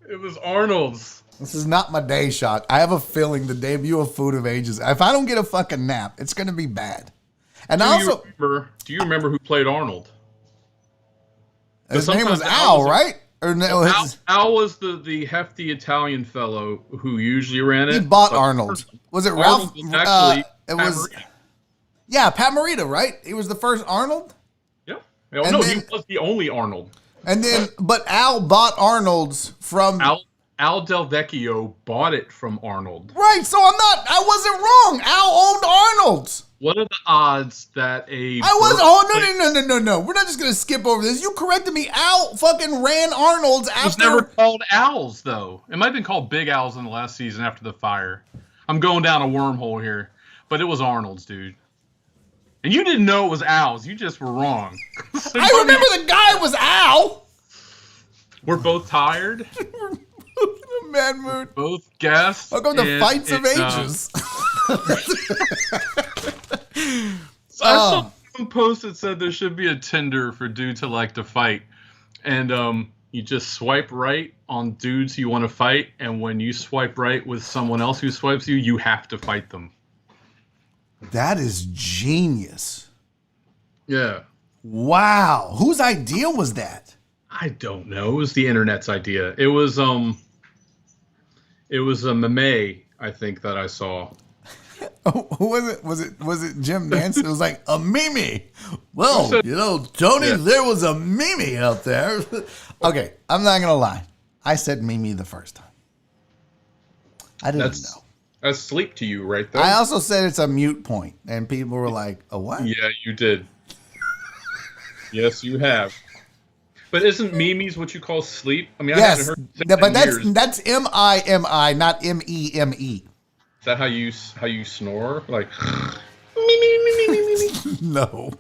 S6: It was Arnold's.
S1: This is not my day, Shock. I have a feeling the debut of Food of Ages, if I don't get a fucking nap, it's going to be bad. And
S6: Do you remember who played Arnold?
S1: His name was Al, right? Or no,
S6: Al was the hefty Italian fellow who usually ran it.
S1: He bought Arnold. Was it Ralph?
S6: Was actually
S1: it was. Yeah, Pat Morita, right? He was the first Arnold.
S6: Yeah.
S1: And
S6: No,
S1: then-
S6: he was the only Arnold.
S1: And then, but Al bought Arnold's from.
S6: Al Del Vecchio bought it from Arnold.
S1: Right, so I wasn't wrong. Al owned Arnold's.
S6: What are the odds that
S1: No. We're not just going to skip over this. You corrected me. Al fucking ran Arnold's after.
S6: It was never called Al's, though. It might have been called Big Al's in the last season after the fire. I'm going down a wormhole here. But it was Arnold's, dude. And you didn't know it was Al's. You just were wrong.
S1: I remember the guy was Al.
S6: We're both tired.
S1: Mad mood.
S6: Both guessed.
S1: Welcome to Fights of Ages.
S6: I saw some post that said there should be a Tinder for dudes who like to fight. And you just swipe right on dudes you want to fight. And when you swipe right with someone else who swipes you, you have to fight them.
S1: That is genius.
S6: Yeah.
S1: Wow. Whose idea was that?
S6: I don't know. It was the internet's idea. It was a meme, I think, that I saw.
S1: Who was it? Was it Jim Nance? It was like a Mimi. Well, Tony, there was a Mimi out there. Okay, I'm not gonna lie. I said Mimi the first time. I didn't know.
S6: That's sleep to you, right there.
S1: I also said it's a mute point, and people were like, "A what?"
S6: Yeah, you did. Yes, you have. But isn't Mimi's what you call sleep? I mean, I haven't heard it
S1: but
S6: in years.
S1: that's M-I-M-I, not M-E-M-E.
S6: Is that how you snore? Like
S1: No.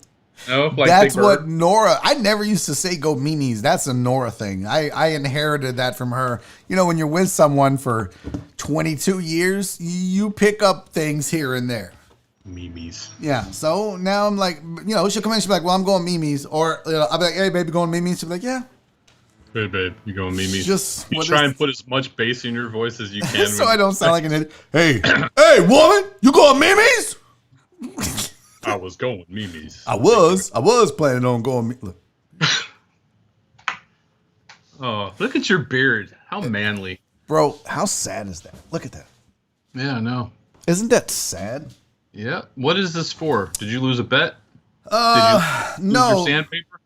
S6: No, like
S1: that's
S6: Big
S1: what
S6: Bird?
S1: Nora. I never used to say go Mimi's. That's a Nora thing. I inherited that from her. You know, when you're with someone for 22 years, you pick up things here and there.
S6: Mimi's.
S1: Yeah. So now I'm like, she'll come in. She'll be like, "Well, I'm going Mimi's," or I'll be like, "Hey, baby, going Mimi's?" She'll be like, "Yeah."
S6: Hey, babe, you going Mimi's?
S1: Just
S6: you try and put as much bass in your voice as you can.
S1: So I don't sound like an idiot. Hey, woman, you going Mimi's?
S6: I was going Mimi's.
S1: I was planning on going. Look.
S6: Oh, look at your beard. How manly.
S1: Bro, how sad is that? Look at that.
S6: Yeah, I know.
S1: Isn't that sad?
S6: Yeah. What is this for? Did you lose a bet? Lose
S1: No.
S6: your sandpaper?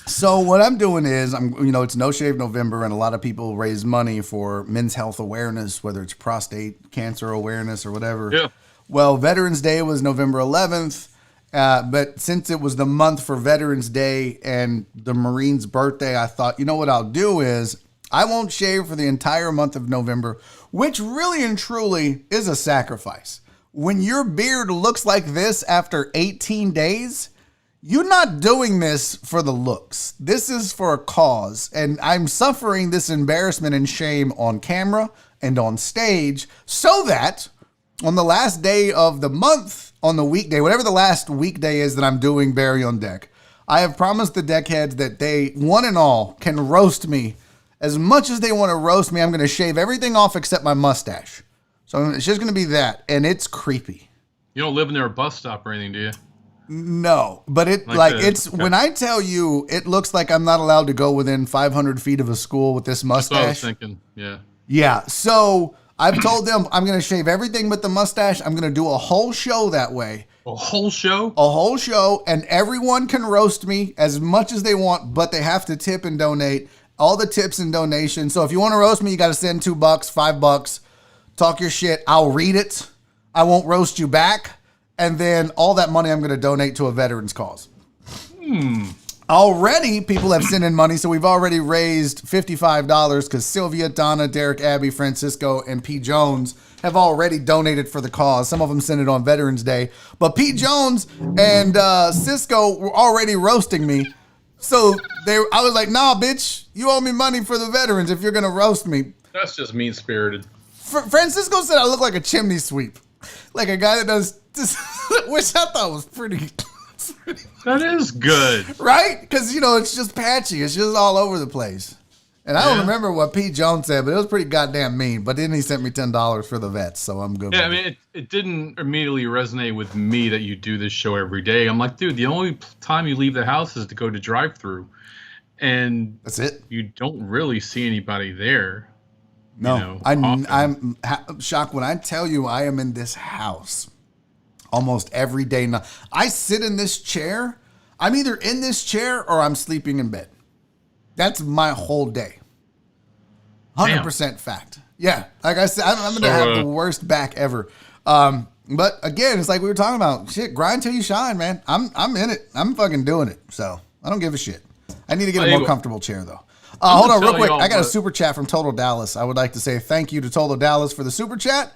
S1: So what I'm doing is it's No Shave November, and a lot of people raise money for men's health awareness, whether it's prostate cancer awareness or whatever.
S6: Yeah.
S1: Well, Veterans Day was November 11th, but since it was the month for Veterans Day and the Marines' birthday, I thought, you know what I'll do is I won't shave for the entire month of November, which really and truly is a sacrifice. When your beard looks like this after 18 days, you're not doing this for the looks. This is for a cause, and I'm suffering this embarrassment and shame on camera and on stage so that on the last day of the month, on the weekday, whatever the last weekday is that I'm doing Barry on Deck, I have promised the deckheads that they, one and all, can roast me as much as they want to roast me. I'm going to shave everything off except my mustache. So it's just going to be that, and it's creepy.
S6: You don't live near a bus stop or anything, do you?
S1: No, but when I tell you, it looks like I'm not allowed to go within 500 feet of a school with this mustache.
S6: That's what I was thinking, yeah.
S1: Yeah, so I've told them I'm going to shave everything but the mustache. I'm going to do a whole show that way.
S6: A whole show?
S1: A whole show, and everyone can roast me as much as they want, but they have to tip and donate. All the tips and donations. So if you want to roast me, you got to send $2, $5. Talk your shit. I'll read it. I won't roast you back. And then all that money I'm going to donate to a veterans cause. Already, people have sent in money, so we've already raised $55 because Sylvia, Donna, Derek, Abby, Francisco, and P. Jones have already donated for the cause. Some of them sent it on Veterans Day. But P. Jones and Cisco were already roasting me. So I was like, nah, bitch, you owe me money for the veterans if you're going to roast me.
S6: That's just mean-spirited.
S1: Francisco said I look like a chimney sweep. Like a guy that does this, which I thought was pretty.
S6: That is good.
S1: Right? Because, it's just patchy. It's just all over the place. And I don't remember what Pete Jones said, but it was pretty goddamn mean. But then he sent me $10 for the vets, so I'm good with it.
S6: Yeah, I mean, it didn't immediately resonate with me that you do this show every day. I'm like, dude, the only time you leave the house is to go to drive-thru. And
S1: that's it.
S6: You don't really see anybody there.
S1: No, I'm shocked when I tell you I am in this house almost every day now. I sit in this chair. I'm either in this chair or I'm sleeping in bed. That's my whole day. 100% fact. Yeah, like I said, I'm going to have the worst back ever. But again, it's like we were talking about. Shit, grind till you shine, man. I'm in it. I'm fucking doing it. So I don't give a shit. I need to get a more comfortable chair though. Hold on real quick. I got a super chat from Total Dallas. I would like to say thank you to Total Dallas for the super chat.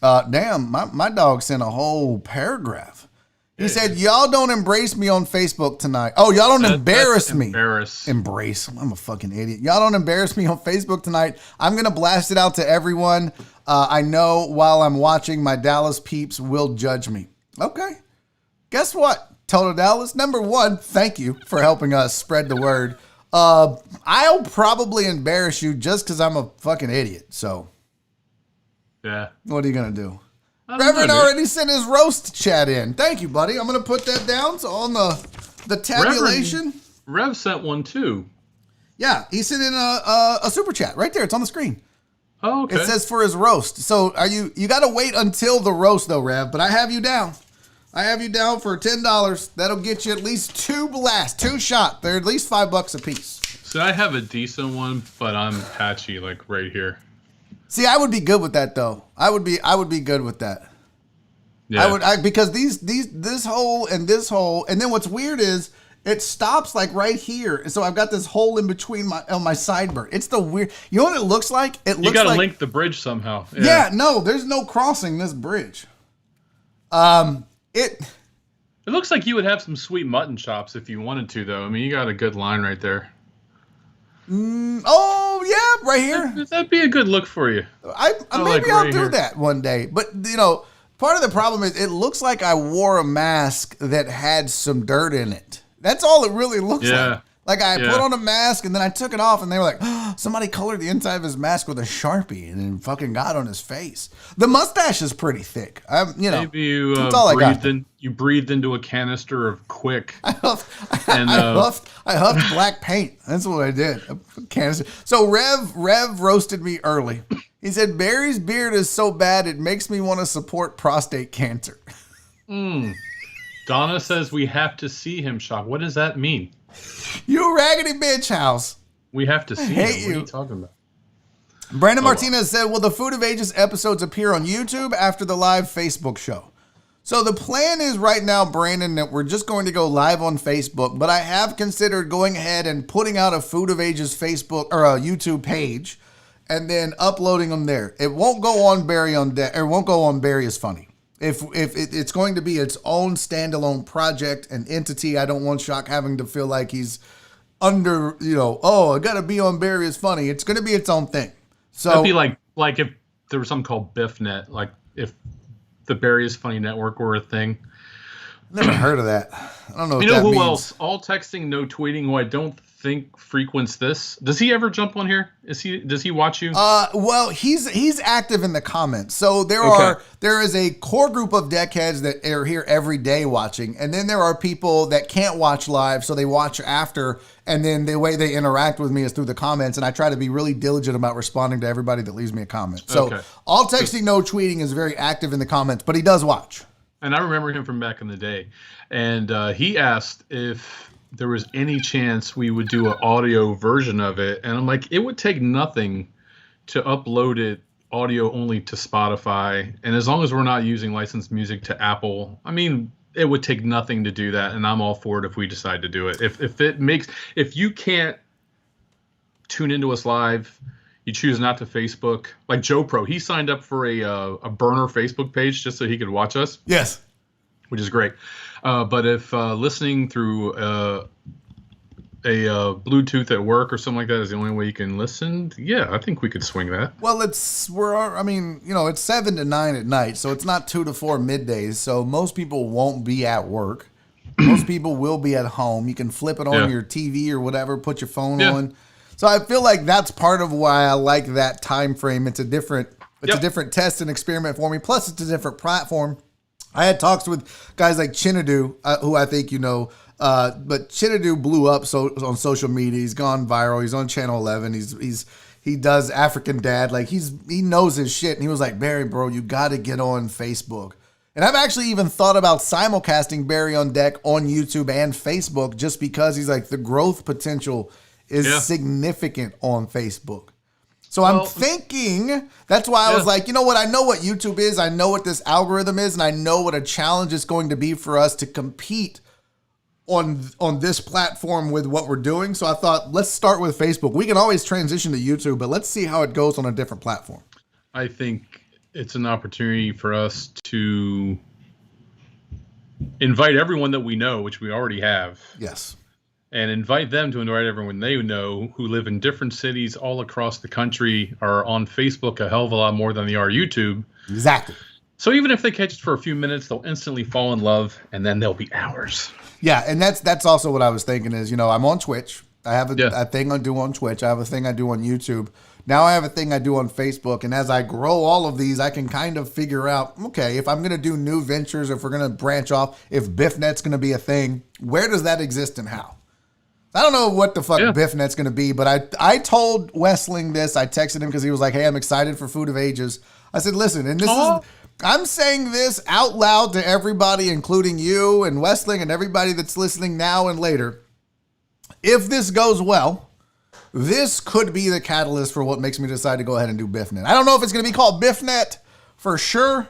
S1: Damn, my dog sent a whole paragraph. He said, y'all don't embrace me on Facebook tonight. Oh, y'all don't embarrass me. Embrace. I'm a fucking idiot. Y'all don't embarrass me on Facebook tonight. I'm going to blast it out to everyone. I know while I'm watching, my Dallas peeps will judge me. Okay. Guess what? Total Dallas, number one, thank you for helping us spread the word. I'll probably embarrass you just because I'm a fucking idiot. So, yeah. What are you going to do? Reverend already sent his roast chat in. Thank you, buddy. I'm going to put that down. So on the tabulation.
S6: Rev sent one too.
S1: Yeah, he sent in a super chat right there. It's on the screen.
S6: Oh, okay.
S1: It says for his roast. So you got to wait until the roast though, Rev. But I have you down. I have you down for $10. That'll get you at least two shots. They're at least $5 a piece.
S6: So I have a decent one, but I'm patchy like right here.
S1: See, I would be good with that though. I would be good with that. Yeah. Because this hole and this hole, and then what's weird is it stops like right here. And so I've got this hole in between my sideburn. It's the weird. You know what it looks like?
S6: You got to link the bridge somehow.
S1: Yeah. No, there's no crossing this bridge. It
S6: looks like you would have some sweet mutton chops if you wanted to, though. I mean, you got a good line right there.
S1: Oh yeah, right here.
S6: That'd be a good look for you.
S1: Maybe I'll do that one day. But part of the problem is it looks like I wore a mask that had some dirt in it. That's all it really looks like. Like I put on a mask and then I took it off and they were like, oh, somebody colored the inside of his mask with a Sharpie and then fucking got on his face. The mustache is pretty thick.
S6: Maybe you breathed into a canister of Quick.
S1: I huffed black paint. That's what I did. A canister. So Rev roasted me early. He said, Barry's beard is so bad it makes me want to support prostate cancer.
S6: Donna says we have to see him, Shock. What does that mean?
S1: You raggedy bitch house.
S6: We have to see
S1: hate
S6: him. What are
S1: you.
S6: you talking about?
S1: Brandon Martinez said, will the Food of Ages episodes appear on YouTube after the live Facebook show? So the plan is right now, Brandon, that we're just going to go live on Facebook, but I have considered going ahead and putting out a Food of Ages Facebook or a YouTube page and then uploading them there. It won't go on Barry on Deck, or it won't go on Barry is Funny. If it's going to be its own standalone project and entity, I don't want Shock having to feel like he's under, I got to be on Barry is Funny. It's going to be its own thing. So
S6: that'd be like if there was something called BiffNet, like if the Barry is Funny network were a thing.
S1: Never heard of that. I don't know what
S6: You know
S1: that
S6: who
S1: means.
S6: else? All texting, no tweeting, who I don't think frequents this. Does he ever jump on here? Does he watch you?
S1: Well, he's active in the comments. So there is a core group of deckheads that are here every day watching, and then there are people that can't watch live, so they watch after, and then the way they interact with me is through the comments, and I try to be really diligent about responding to everybody that leaves me a comment. So all texting, no tweeting is very active in the comments, but he does watch.
S6: And I remember him from back in the day, and he asked if there was any chance we would do an audio version of it. And I'm like, it would take nothing to upload it audio only to Spotify. And as long as we're not using licensed music to Apple, I mean, it would take nothing to do that. And I'm all for it if we decide to do it. If you can't tune into us live, you choose not to Facebook, like Joe Pro, he signed up for a burner Facebook page just so he could watch us.
S1: Yes.
S6: Which is great. But if listening through a Bluetooth at work or something like that is the only way you can listen, yeah, I think we could swing that.
S1: Well, it's 7 to 9 at night, so it's not 2 to 4 middays. So most people won't be at work. Most people will be at home. You can flip it on your TV or whatever, put your phone on. So I feel like that's part of why I like that time frame. It's a different test and experiment for me. Plus, it's a different platform. I had talks with guys like Cinnabon, who I think you know, but Cinnabon blew up on social media. He's gone viral. He's on Channel 11. He does African Dad. Like he knows his shit. And he was like, Barry, bro, you got to get on Facebook. And I've actually even thought about simulcasting Barry on Deck on YouTube and Facebook, just because he's like the growth potential is significant on Facebook. So I'm thinking, that's why I was like, you know what? I know what YouTube is. I know what this algorithm is. And I know what a challenge it's going to be for us to compete on this platform with what we're doing. So I thought, let's start with Facebook. We can always transition to YouTube, but let's see how it goes on a different platform.
S6: I think it's an opportunity for us to invite everyone that we know, which we already have.
S1: Yes.
S6: And invite them to invite everyone they know who live in different cities all across the country, are on Facebook a hell of a lot more than they are YouTube.
S1: Exactly.
S6: So even if they catch us for a few minutes, they'll instantly fall in love, and then they'll be ours.
S1: Yeah, and that's also what I was thinking is, I'm on Twitch. I have a thing I do on Twitch. I have a thing I do on YouTube. Now I have a thing I do on Facebook. And as I grow all of these, I can kind of figure out, okay, if I'm going to do new ventures, if we're going to branch off, if BiffNet's going to be a thing, where does that exist and how? I don't know what the fuck BiffNet's going to be, but I told Westling this. I texted him because he was like, hey, I'm excited for Food of Ages. I said, listen, and I'm saying this out loud to everybody, including you and Westling and everybody that's listening now and later. If this goes well, this could be the catalyst for what makes me decide to go ahead and do BiffNet. I don't know if it's going to be called BiffNet for sure,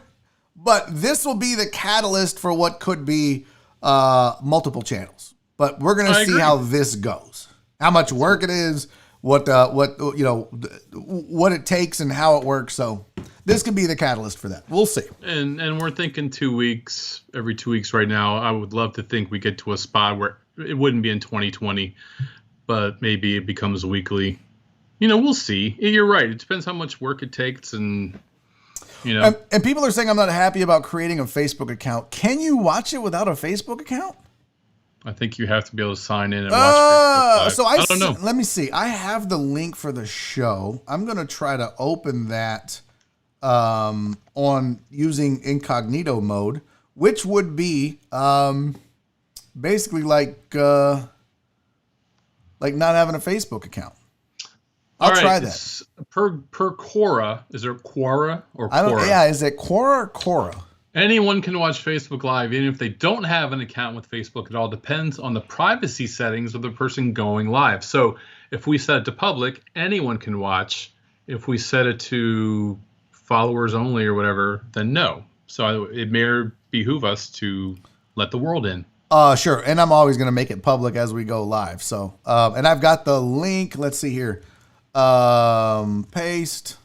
S1: but this will be the catalyst for what could be multiple channels. But we're going to see how this goes, how much work it is, what it takes and how it works. So this could be the catalyst for that. We'll see.
S6: And we're thinking 2 weeks, every 2 weeks right now. I would love to think we get to a spot where it wouldn't be in 2020, but maybe it becomes weekly. We'll see. You're right. It depends how much work it takes and
S1: And people are saying I'm not happy about creating a Facebook account. Can you watch it without a Facebook account?
S6: I think you have to be able to sign in and watch Facebook Live.
S1: So
S6: I don't know.
S1: Let me see. I have the link for the show. I'm going to try to open that on using incognito mode, which would be basically like not having a Facebook account. I'll try that.
S6: Per Quora, is there Quora or Quora?
S1: I don't. Yeah, is it Quora or Quora?
S6: Anyone can watch Facebook Live, even if they don't have an account with Facebook. It all depends on the privacy settings of the person going live. So if we set it to public, anyone can watch. If we set it to followers only or whatever, then no. So it may behoove us to let the world in.
S1: Sure. And I'm always going to make it public as we go live. So, and I've got the link. Let's see here. Paste.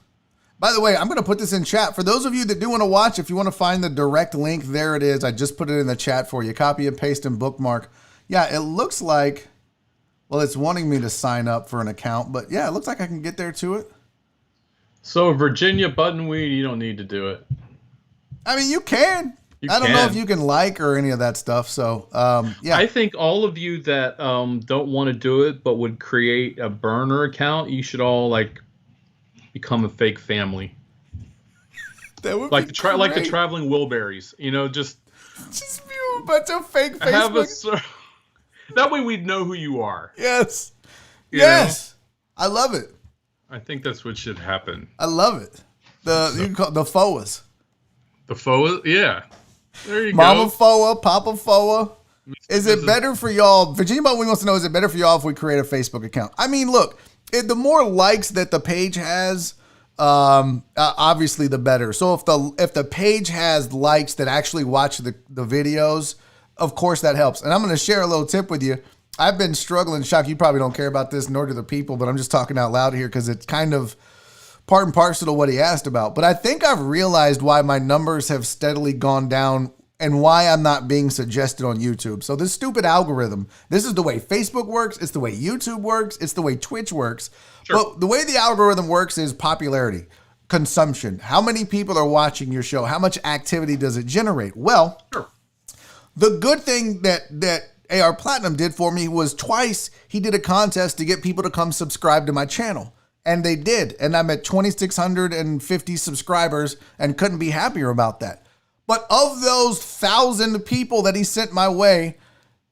S1: By the way, I'm going to put this in chat. For those of you that do want to watch, if you want to find the direct link, there it is. I just put it in the chat for you. Copy and paste and bookmark. Yeah, it looks like, well, it's wanting me to sign up for an account. But yeah, it looks like I can get there to it.
S6: So Virginia Buttonweed, you don't need to do it.
S1: I mean, you can. I don't know if you can like or any of that stuff. So, yeah.
S6: I think all of you that don't want to do it but would create a burner account, you should all like become a fake family.
S1: That would
S6: like
S1: be
S6: like the
S1: great.
S6: traveling Wilburys. You know, just
S1: view a bunch of fake
S6: have
S1: Facebook.
S6: That way we'd know who you are.
S1: Yes.
S6: You
S1: Yes. I love it.
S6: I think that's what should happen.
S1: I love it. You can call the FOAs.
S6: The FOA, yeah. There you
S1: Mama
S6: go.
S1: FOA, Papa FOA. Is it better for y'all? Virginia Buttonweed wants to know, is it better for y'all if we create a Facebook account? I mean, look, the more likes that the page has, obviously the better. So if the page has likes that actually watch the videos, of course that helps. And I'm going to share a little tip with you. I've been struggling. Shock, you probably don't care about this, nor do the people, but I'm just talking out loud here because it's kind of part and parcel to what he asked about. But I think I've realized why my numbers have steadily gone down and why I'm not being suggested on YouTube. So this stupid algorithm, this is the way Facebook works. It's the way YouTube works. It's the way Twitch works.
S6: Sure.
S1: But the way the algorithm works is popularity, consumption. How many people are watching your show? How much activity does it generate? Well,
S6: Sure.
S1: The good thing that AR Platinum did for me was twice he did a contest to get people to come subscribe to my channel. And they did. And I'm at 2,650 subscribers and couldn't be happier about that. But of those 1,000 people that he sent my way,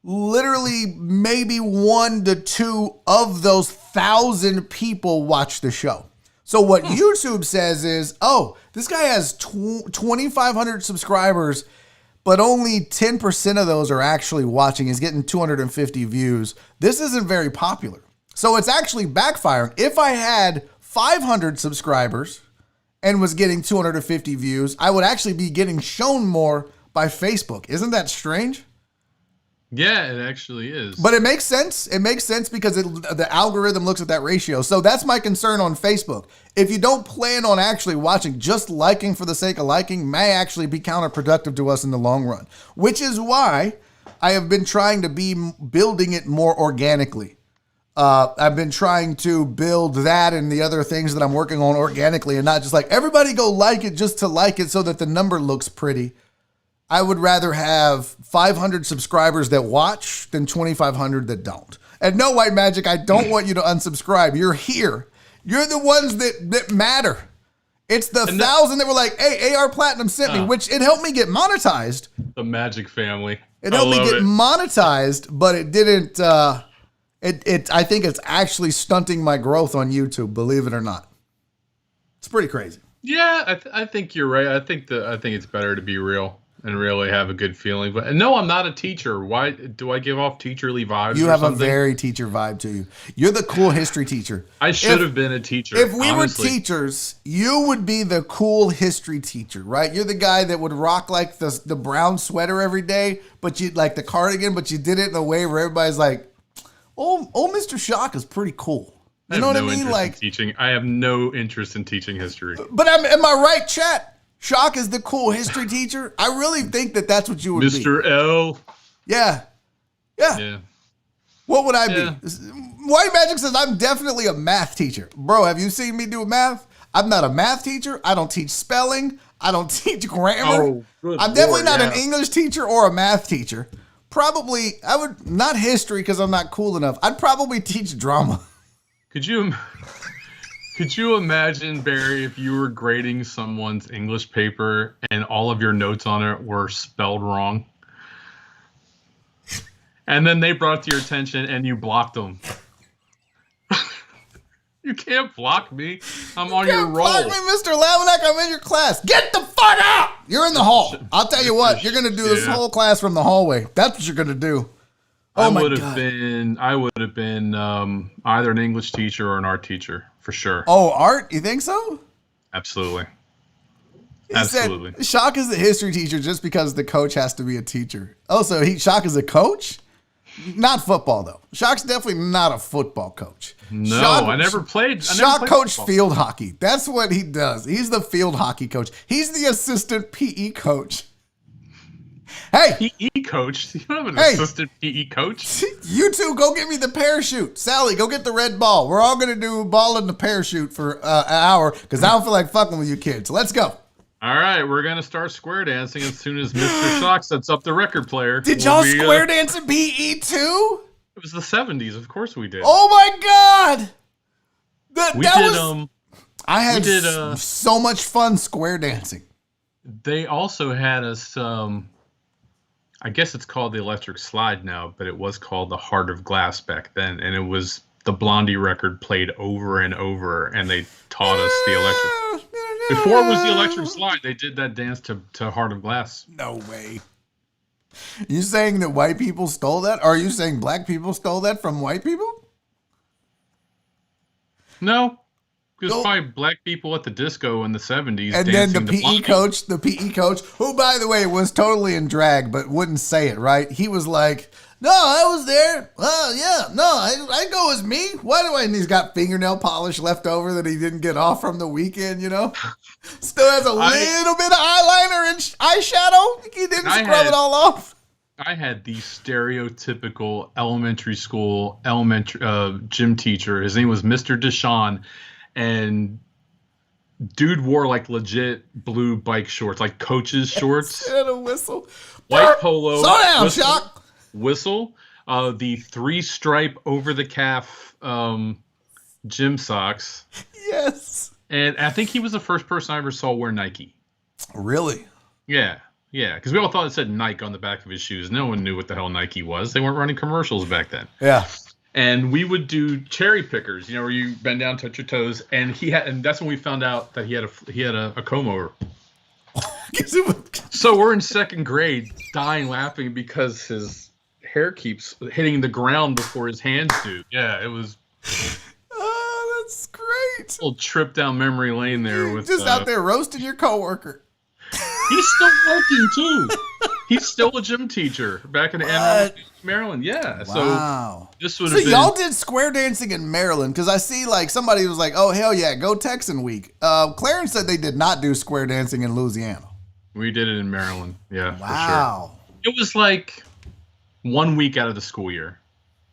S1: literally maybe 1 to 2 of those 1,000 people watch the show. So what YouTube says is, oh, this guy has 2,500 subscribers, but only 10% of those are actually watching. He's getting 250 views. This isn't very popular. So it's actually backfiring. If I had 500 subscribers and was getting 250 views, I would actually be getting shown more by Facebook. Isn't that strange?
S6: Yeah, it actually is.
S1: But it makes sense. It makes sense because the algorithm looks at that ratio. So that's my concern on Facebook. If you don't plan on actually watching, just liking for the sake of liking may actually be counterproductive to us in the long run, which is why I have been trying to be building it more organically. I've been trying to build that and the other things that I'm working on organically and not just like everybody go like it just to like it so that the number looks pretty. I would rather have 500 subscribers that watch than 2,500 that don't. And no, White Magic, I don't want you to unsubscribe. You're here. You're the ones that matter. It's the 1,000 that were like, hey, AR Platinum sent me, which it helped me get monetized.
S6: The Magic family.
S1: It helped me get monetized, but it didn't. I think it's actually stunting my growth on YouTube, believe it or not. It's pretty crazy.
S6: Yeah, I think you're right. I think it's better to be real and really have a good feeling. But no, I'm not a teacher. Why do I give off teacherly vibes?
S1: You have a very teacher vibe to you. You're the cool history teacher.
S6: I should have been a teacher.
S1: If we
S6: honestly.
S1: were teachers, you would be the cool history teacher, right? You're the guy that would rock like the brown sweater every day, but you like the cardigan, but you did it in a way where everybody's like, "Oh, Mr. Shock is pretty cool." You know what I mean? Like
S6: teaching. I have no interest in teaching history.
S1: But am I right, chat? Shock is the cool history teacher. I really think that's what you would be.
S6: Mr. L.
S1: Yeah. What would I be? White Magic says I'm definitely a math teacher. Bro, have you seen me do math? I'm not a math teacher. I don't teach spelling. I don't teach grammar. I'm definitely not an English teacher or a math teacher. Probably, I would, not history because I'm not cool enough. I'd probably teach drama.
S6: Could you imagine, Barry, if you were grading someone's English paper and all of your notes on it were spelled wrong? And then they brought it to your attention and you blocked them. You can't block me. I'm on your roll.
S1: Block me, Mr. Laminack. I'm in your class. Get the fuck out! You're in the hall. I'll tell you what. You're gonna do this whole class from the hallway. That's what you're gonna do. Oh my God.
S6: I would have been either an English teacher or an art teacher for sure.
S1: Oh, art? You think so?
S6: Absolutely.
S1: Absolutely. Shock is the history teacher just because the coach has to be a teacher. Oh, so Shock is a coach? Not football, though. Shock's definitely not a football coach.
S6: No, I never played.
S1: Shock coached field hockey. That's what he does. He's the field hockey coach. He's the assistant PE coach. Hey!
S6: PE coach? You don't have an assistant PE coach?
S1: You two, go get me the parachute. Sally, go get the red ball. We're all going to do ball in the parachute for an hour because I don't feel like fucking with you kids. Let's go.
S6: All right, we're going to start square dancing as soon as Mr. Shock sets up the record player.
S1: Did y'all square dance in PE too?
S6: It was the 70s. Of course we did.
S1: Oh my God. I had so much fun square dancing.
S6: They also had us, I guess it's called the electric slide now, but it was called the Heart of Glass back then. And it was the Blondie record played over and over, and they taught us the electric. Before it was the electric slide, they did that dance to Heart of Glass.
S1: No way. You saying that white people stole that? Or are you saying black people stole that from white people?
S6: No. It was probably black people at the disco in the 70s.
S1: And then the PE coach, who, by the way, was totally in drag, but wouldn't say it, right? He was like, no, I was there. Yeah, no, I go as me. Why do I? And he's got fingernail polish left over that he didn't get off from the weekend, you know? Still has a little bit of eyeliner and eyeshadow. He didn't scrub it all off.
S6: I had the stereotypical elementary school gym teacher. His name was Mr. Deshawn. And dude wore like legit blue bike shorts, like coach's shorts.
S1: And a whistle.
S6: White polo.
S1: Slow down, Shock.
S6: Whistle. The 3-stripe over the calf gym socks.
S1: Yes.
S6: And I think he was the first person I ever saw wear Nike.
S1: Really?
S6: Yeah. Yeah. Because we all thought it said Nike on the back of his shoes. No one knew what the hell Nike was. They weren't running commercials back then.
S1: Yeah.
S6: And we would do cherry pickers, where you bend down, touch your toes, and that's when we found out that he had a comb over. So we're in second grade, dying laughing because his hair keeps hitting the ground before his hands do. Yeah, it was.
S1: Oh, that's great.
S6: A little trip down memory lane there with
S1: just out there roasting your coworker.
S6: He's still working too. He's still a gym teacher back in Ann Arbor, Maryland. Yeah.
S1: Wow.
S6: So this
S1: y'all did square dancing in Maryland because I see like somebody was like, "Oh hell yeah, go Texan week." Clarence said they did not do square dancing in Louisiana.
S6: We did it in Maryland. Yeah.
S1: Wow.
S6: For sure. It was like 1 week out of the school year.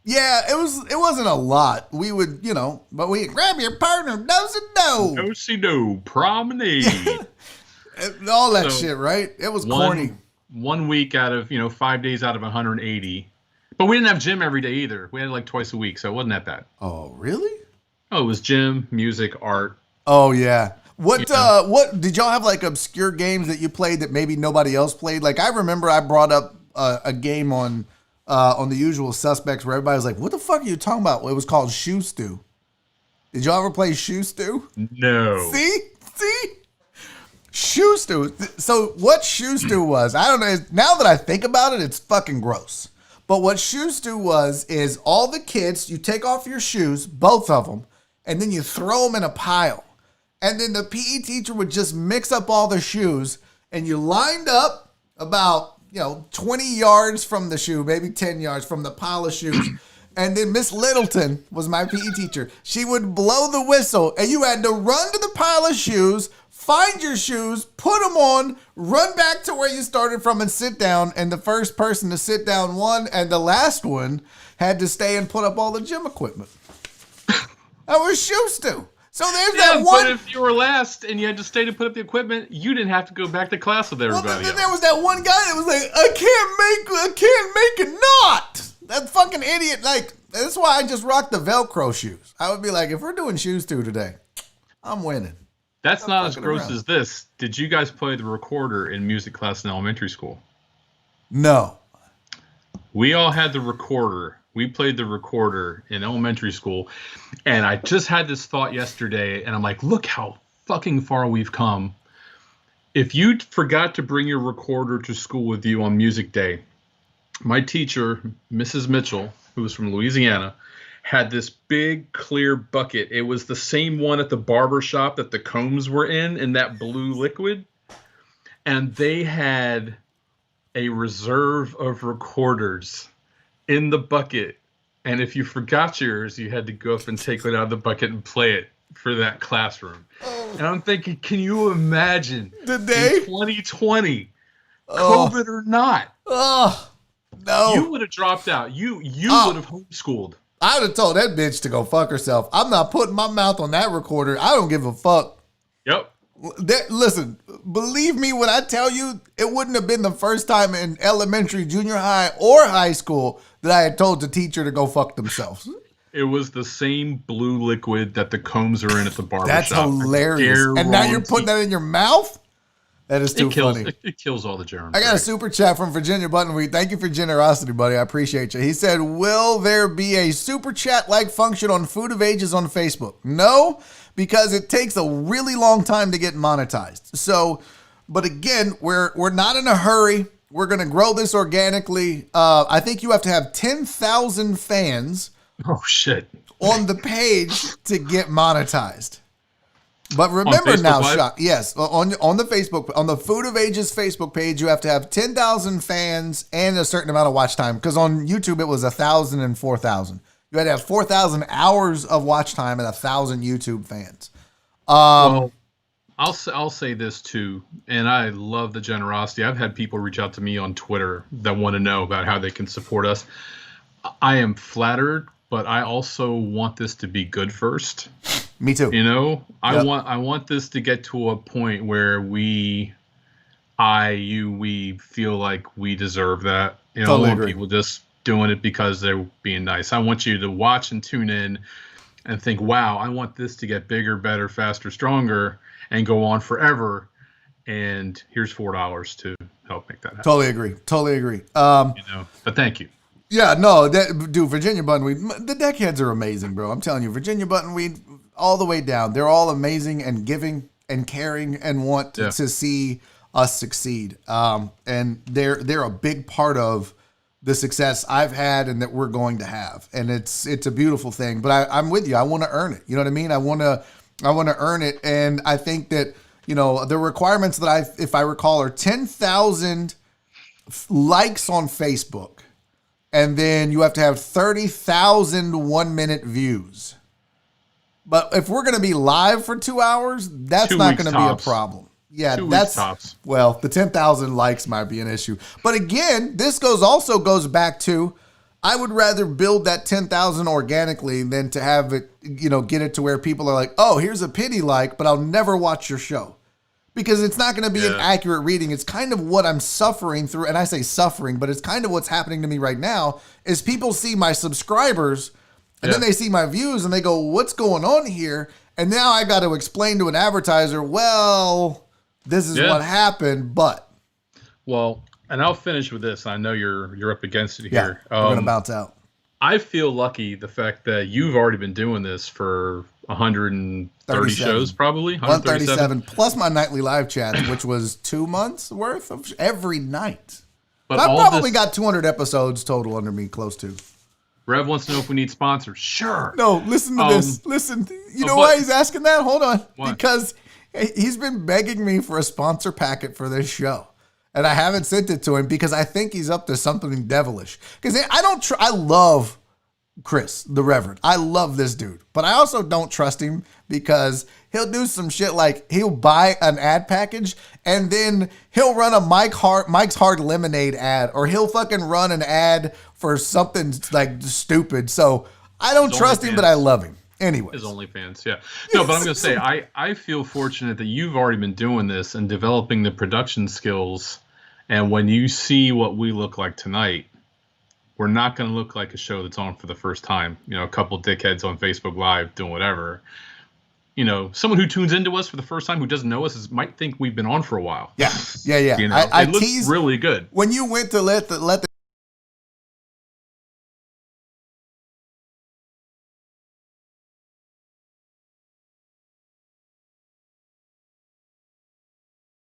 S1: Yeah, it wasn't a lot. We would, but we grab your partner, do-si-do.
S6: Do-si-do, promenade.
S1: All that shit, right? It was corny.
S6: 1 week out of, 5 days out of 180. But we didn't have gym every day either. We had like twice a week, so it wasn't that bad.
S1: Oh, really?
S6: Oh, it was gym, music, art.
S1: Oh, yeah. What did y'all have like obscure games that you played that maybe nobody else played? Like I remember I brought up a game on The Usual Suspects where everybody was like, "What the fuck are you talking about?" It was called Shoe Stew. Did y'all ever play Shoe Stew?
S6: No.
S1: See? Shoe Stew. So what Shoe Stew was, I don't know. Now that I think about it, it's fucking gross. But what Shoe Stew was is all the kids, you take off your shoes, both of them, and then you throw them in a pile. And then the PE teacher would just mix up all the shoes, and you lined up about, 20 yards from the shoe, maybe 10 yards from the pile of shoes. And then Miss Littleton was my PE teacher. She would blow the whistle, and you had to run to the pile of shoes, find your shoes, put them on, run back to where you started from and sit down. And the first person to sit down won, and the last one had to stay and put up all the gym equipment. That was Shoe Stew. So there's that one.
S6: But if you were last and you had to stay to put up the equipment, you didn't have to go back to class with everybody else.
S1: Then there was that one guy that was like, I can't make a knot. That fucking idiot. Like, that's why I just rock the Velcro shoes. I would be like, if we're doing Shoes Stew today, I'm winning.
S6: That's not as gross as this. Did you guys play the recorder in music class in elementary school?
S1: No.
S6: We all had the recorder We played the recorder in elementary school, and I just had this thought yesterday, and I'm like, look how fucking far we've come. If you forgot to bring your recorder to school with you on music day, my teacher, Mrs. Mitchell, who was from Louisiana, had this big clear bucket. It was the same one at the barber shop that the combs were in that blue liquid. And they had a reserve of recorders in the bucket. And if you forgot yours, you had to go up and take it out of the bucket and play it for that classroom. And I'm thinking, can you imagine
S1: Did they?
S6: in 2020, COVID or not?
S1: Oh, no.
S6: You would have dropped out. You would have homeschooled.
S1: I would have told that bitch to go fuck herself. I'm not putting my mouth on that recorder. I don't give a fuck.
S6: Yep.
S1: Listen, believe me when I tell you, it wouldn't have been the first time in elementary, junior high, or high school that I had told the teacher to go fuck themselves.
S6: It was the same blue liquid that the combs are in at the barber
S1: That's
S6: shop.
S1: hilarious. And now you're putting that in your mouth? That is too funny.
S6: It kills all the germs.
S1: I got a super chat from Virginia Buttonweed. Thank you for generosity, buddy. I appreciate you. He said, will there be a super chat-like function on Food of Ages on Facebook? No, because it takes a really long time to get monetized. So, but again, we're not in a hurry. We're going to grow this organically. I think you have to have 10,000 fans
S6: Oh, shit.
S1: on the page to get monetized. But remember now, Shock, yes, on the Facebook, on the Food of Ages Facebook page, you have to have 10,000 fans and a certain amount of watch time. Because on YouTube, it was 1,000 and 4,000. You had to have 4,000 hours of watch time and 1,000 YouTube fans.
S6: Well, I'll say this too, and I love the generosity. I've had people reach out to me on Twitter that want to know about how they can support us. I am flattered, but I also want this to be good first.
S1: Me too.
S6: You know,
S1: Yep.
S6: I want this to get to a point where we feel like we deserve that. You know,
S1: Totally
S6: I want
S1: agree.
S6: people just doing it because they're being nice. I want you to watch and tune in and think, wow, I want this to get bigger, better, faster, stronger, and go on forever. And here's $4 to help make that happen.
S1: Totally agree.
S6: You know, but thank you.
S1: Yeah, no, dude, Virginia Buttonweed, the deckheads are amazing, bro. I'm telling you, Virginia Buttonweed, all the way down. They're all amazing and giving and caring and want to see us succeed. And they're a big part of the success I've had and that we're going to have. And it's a beautiful thing. But I'm with you. I want to earn it. You know what I mean? I want to earn it. And I think that, you know, the requirements that if I recall, are 10,000 likes on Facebook. And then you have to have 30,000 1-minute views. But if we're going to be live for 2 hours, that's
S6: 2
S1: not
S6: weeks
S1: going to be a
S6: tops.
S1: problem. Yeah,
S6: 2 weeks
S1: that's
S6: tops.
S1: well, the 10,000 likes might be an issue. But again, this also goes back to, I would rather build that 10,000 organically than to have it, you know, get it to where people are like, oh, here's a pity like, but I'll never watch your show. Because it's not going to be an accurate reading. It's kind of what I'm suffering through. And I say suffering, but it's kind of what's happening to me right now is people see my subscribers and then they see my views and they go, what's going on here? And now I got to explain to an advertiser, well, this is what happened, but.
S6: Well, and I'll finish with this. I know you're up against it here.
S1: We're going to bounce out.
S6: I feel lucky the fact that you've already been doing this for 130 shows, probably
S1: 137 plus my nightly live chats, which was 2 months worth of every night.
S6: But
S1: I
S6: all
S1: probably
S6: this,
S1: got 200 episodes total under me, close to.
S6: Rev wants to know if we need sponsors. Sure.
S1: No, listen to this. Listen, you know
S6: but-
S1: why he's asking that? Hold on.
S6: What?
S1: Because he's been begging me for a sponsor packet for this show. And I haven't sent it to him because I think he's up to something devilish. Because I love Chris, the Reverend. I love this dude. But I also don't trust him because he'll do some shit like he'll buy an ad package and then he'll run a Mike's Hard Lemonade ad, or he'll fucking run an ad for something like stupid. So I don't trust him, but I love him. Anyways.
S6: His OnlyFans, yeah. No, but I'm going to say, I feel fortunate that you've already been doing this and developing the production skills. And when you see what we look like tonight, we're not going to look like a show that's on for the first time. You know, a couple dickheads on Facebook Live doing whatever. You know, someone who tunes into us for the first time who doesn't know us might think we've been on for a while.
S1: Yeah.
S6: You know,
S1: I
S6: it looks
S1: teased
S6: really good.
S1: when you went to let the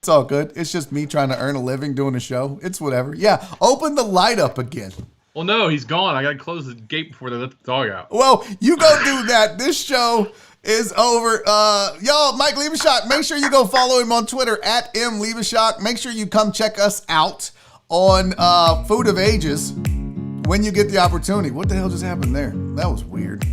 S1: It's all good. It's just me trying to earn a living doing a show. It's whatever. Yeah, open the light up again.
S6: Well, no, he's gone. I got to close the gate before they let the dog out.
S1: Well, you go do that. This show is over. Y'all, Mike Lebischak, make sure you go follow him on Twitter at @mlebischak. Make sure you come check us out on Food of Ages when you get the opportunity. What the hell just happened there? That was weird.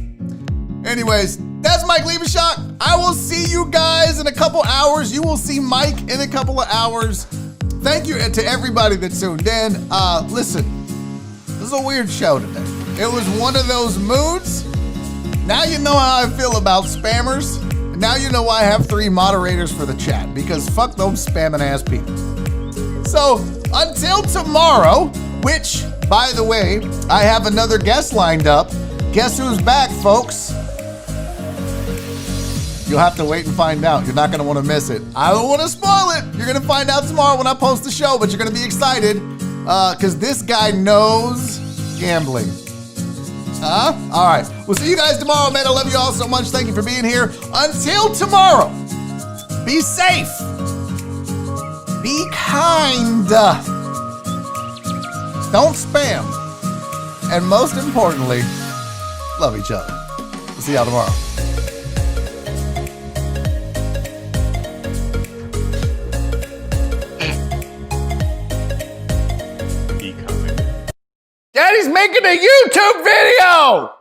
S1: Anyways, that's Mike Lebischak. I will see you guys in a couple hours. You will see Mike in a couple of hours. Thank you to everybody that tuned in. Listen, this is a weird show today. It was one of those moods. Now you know how I feel about spammers. Now you know why I have 3 moderators for the chat, because fuck those spamming ass people. So until tomorrow, which, by the way, I have another guest lined up. Guess who's back, folks? You'll have to wait and find out. You're not going to want to miss it. I don't want to spoil it. You're going to find out tomorrow when I post the show, but you're going to be excited because this guy knows gambling. All right. We'll see you guys tomorrow, man. I love you all so much. Thank you for being here. Until tomorrow, be safe. Be kind. Don't spam. And most importantly, love each other. We'll see y'all tomorrow. Daddy's making a YouTube video!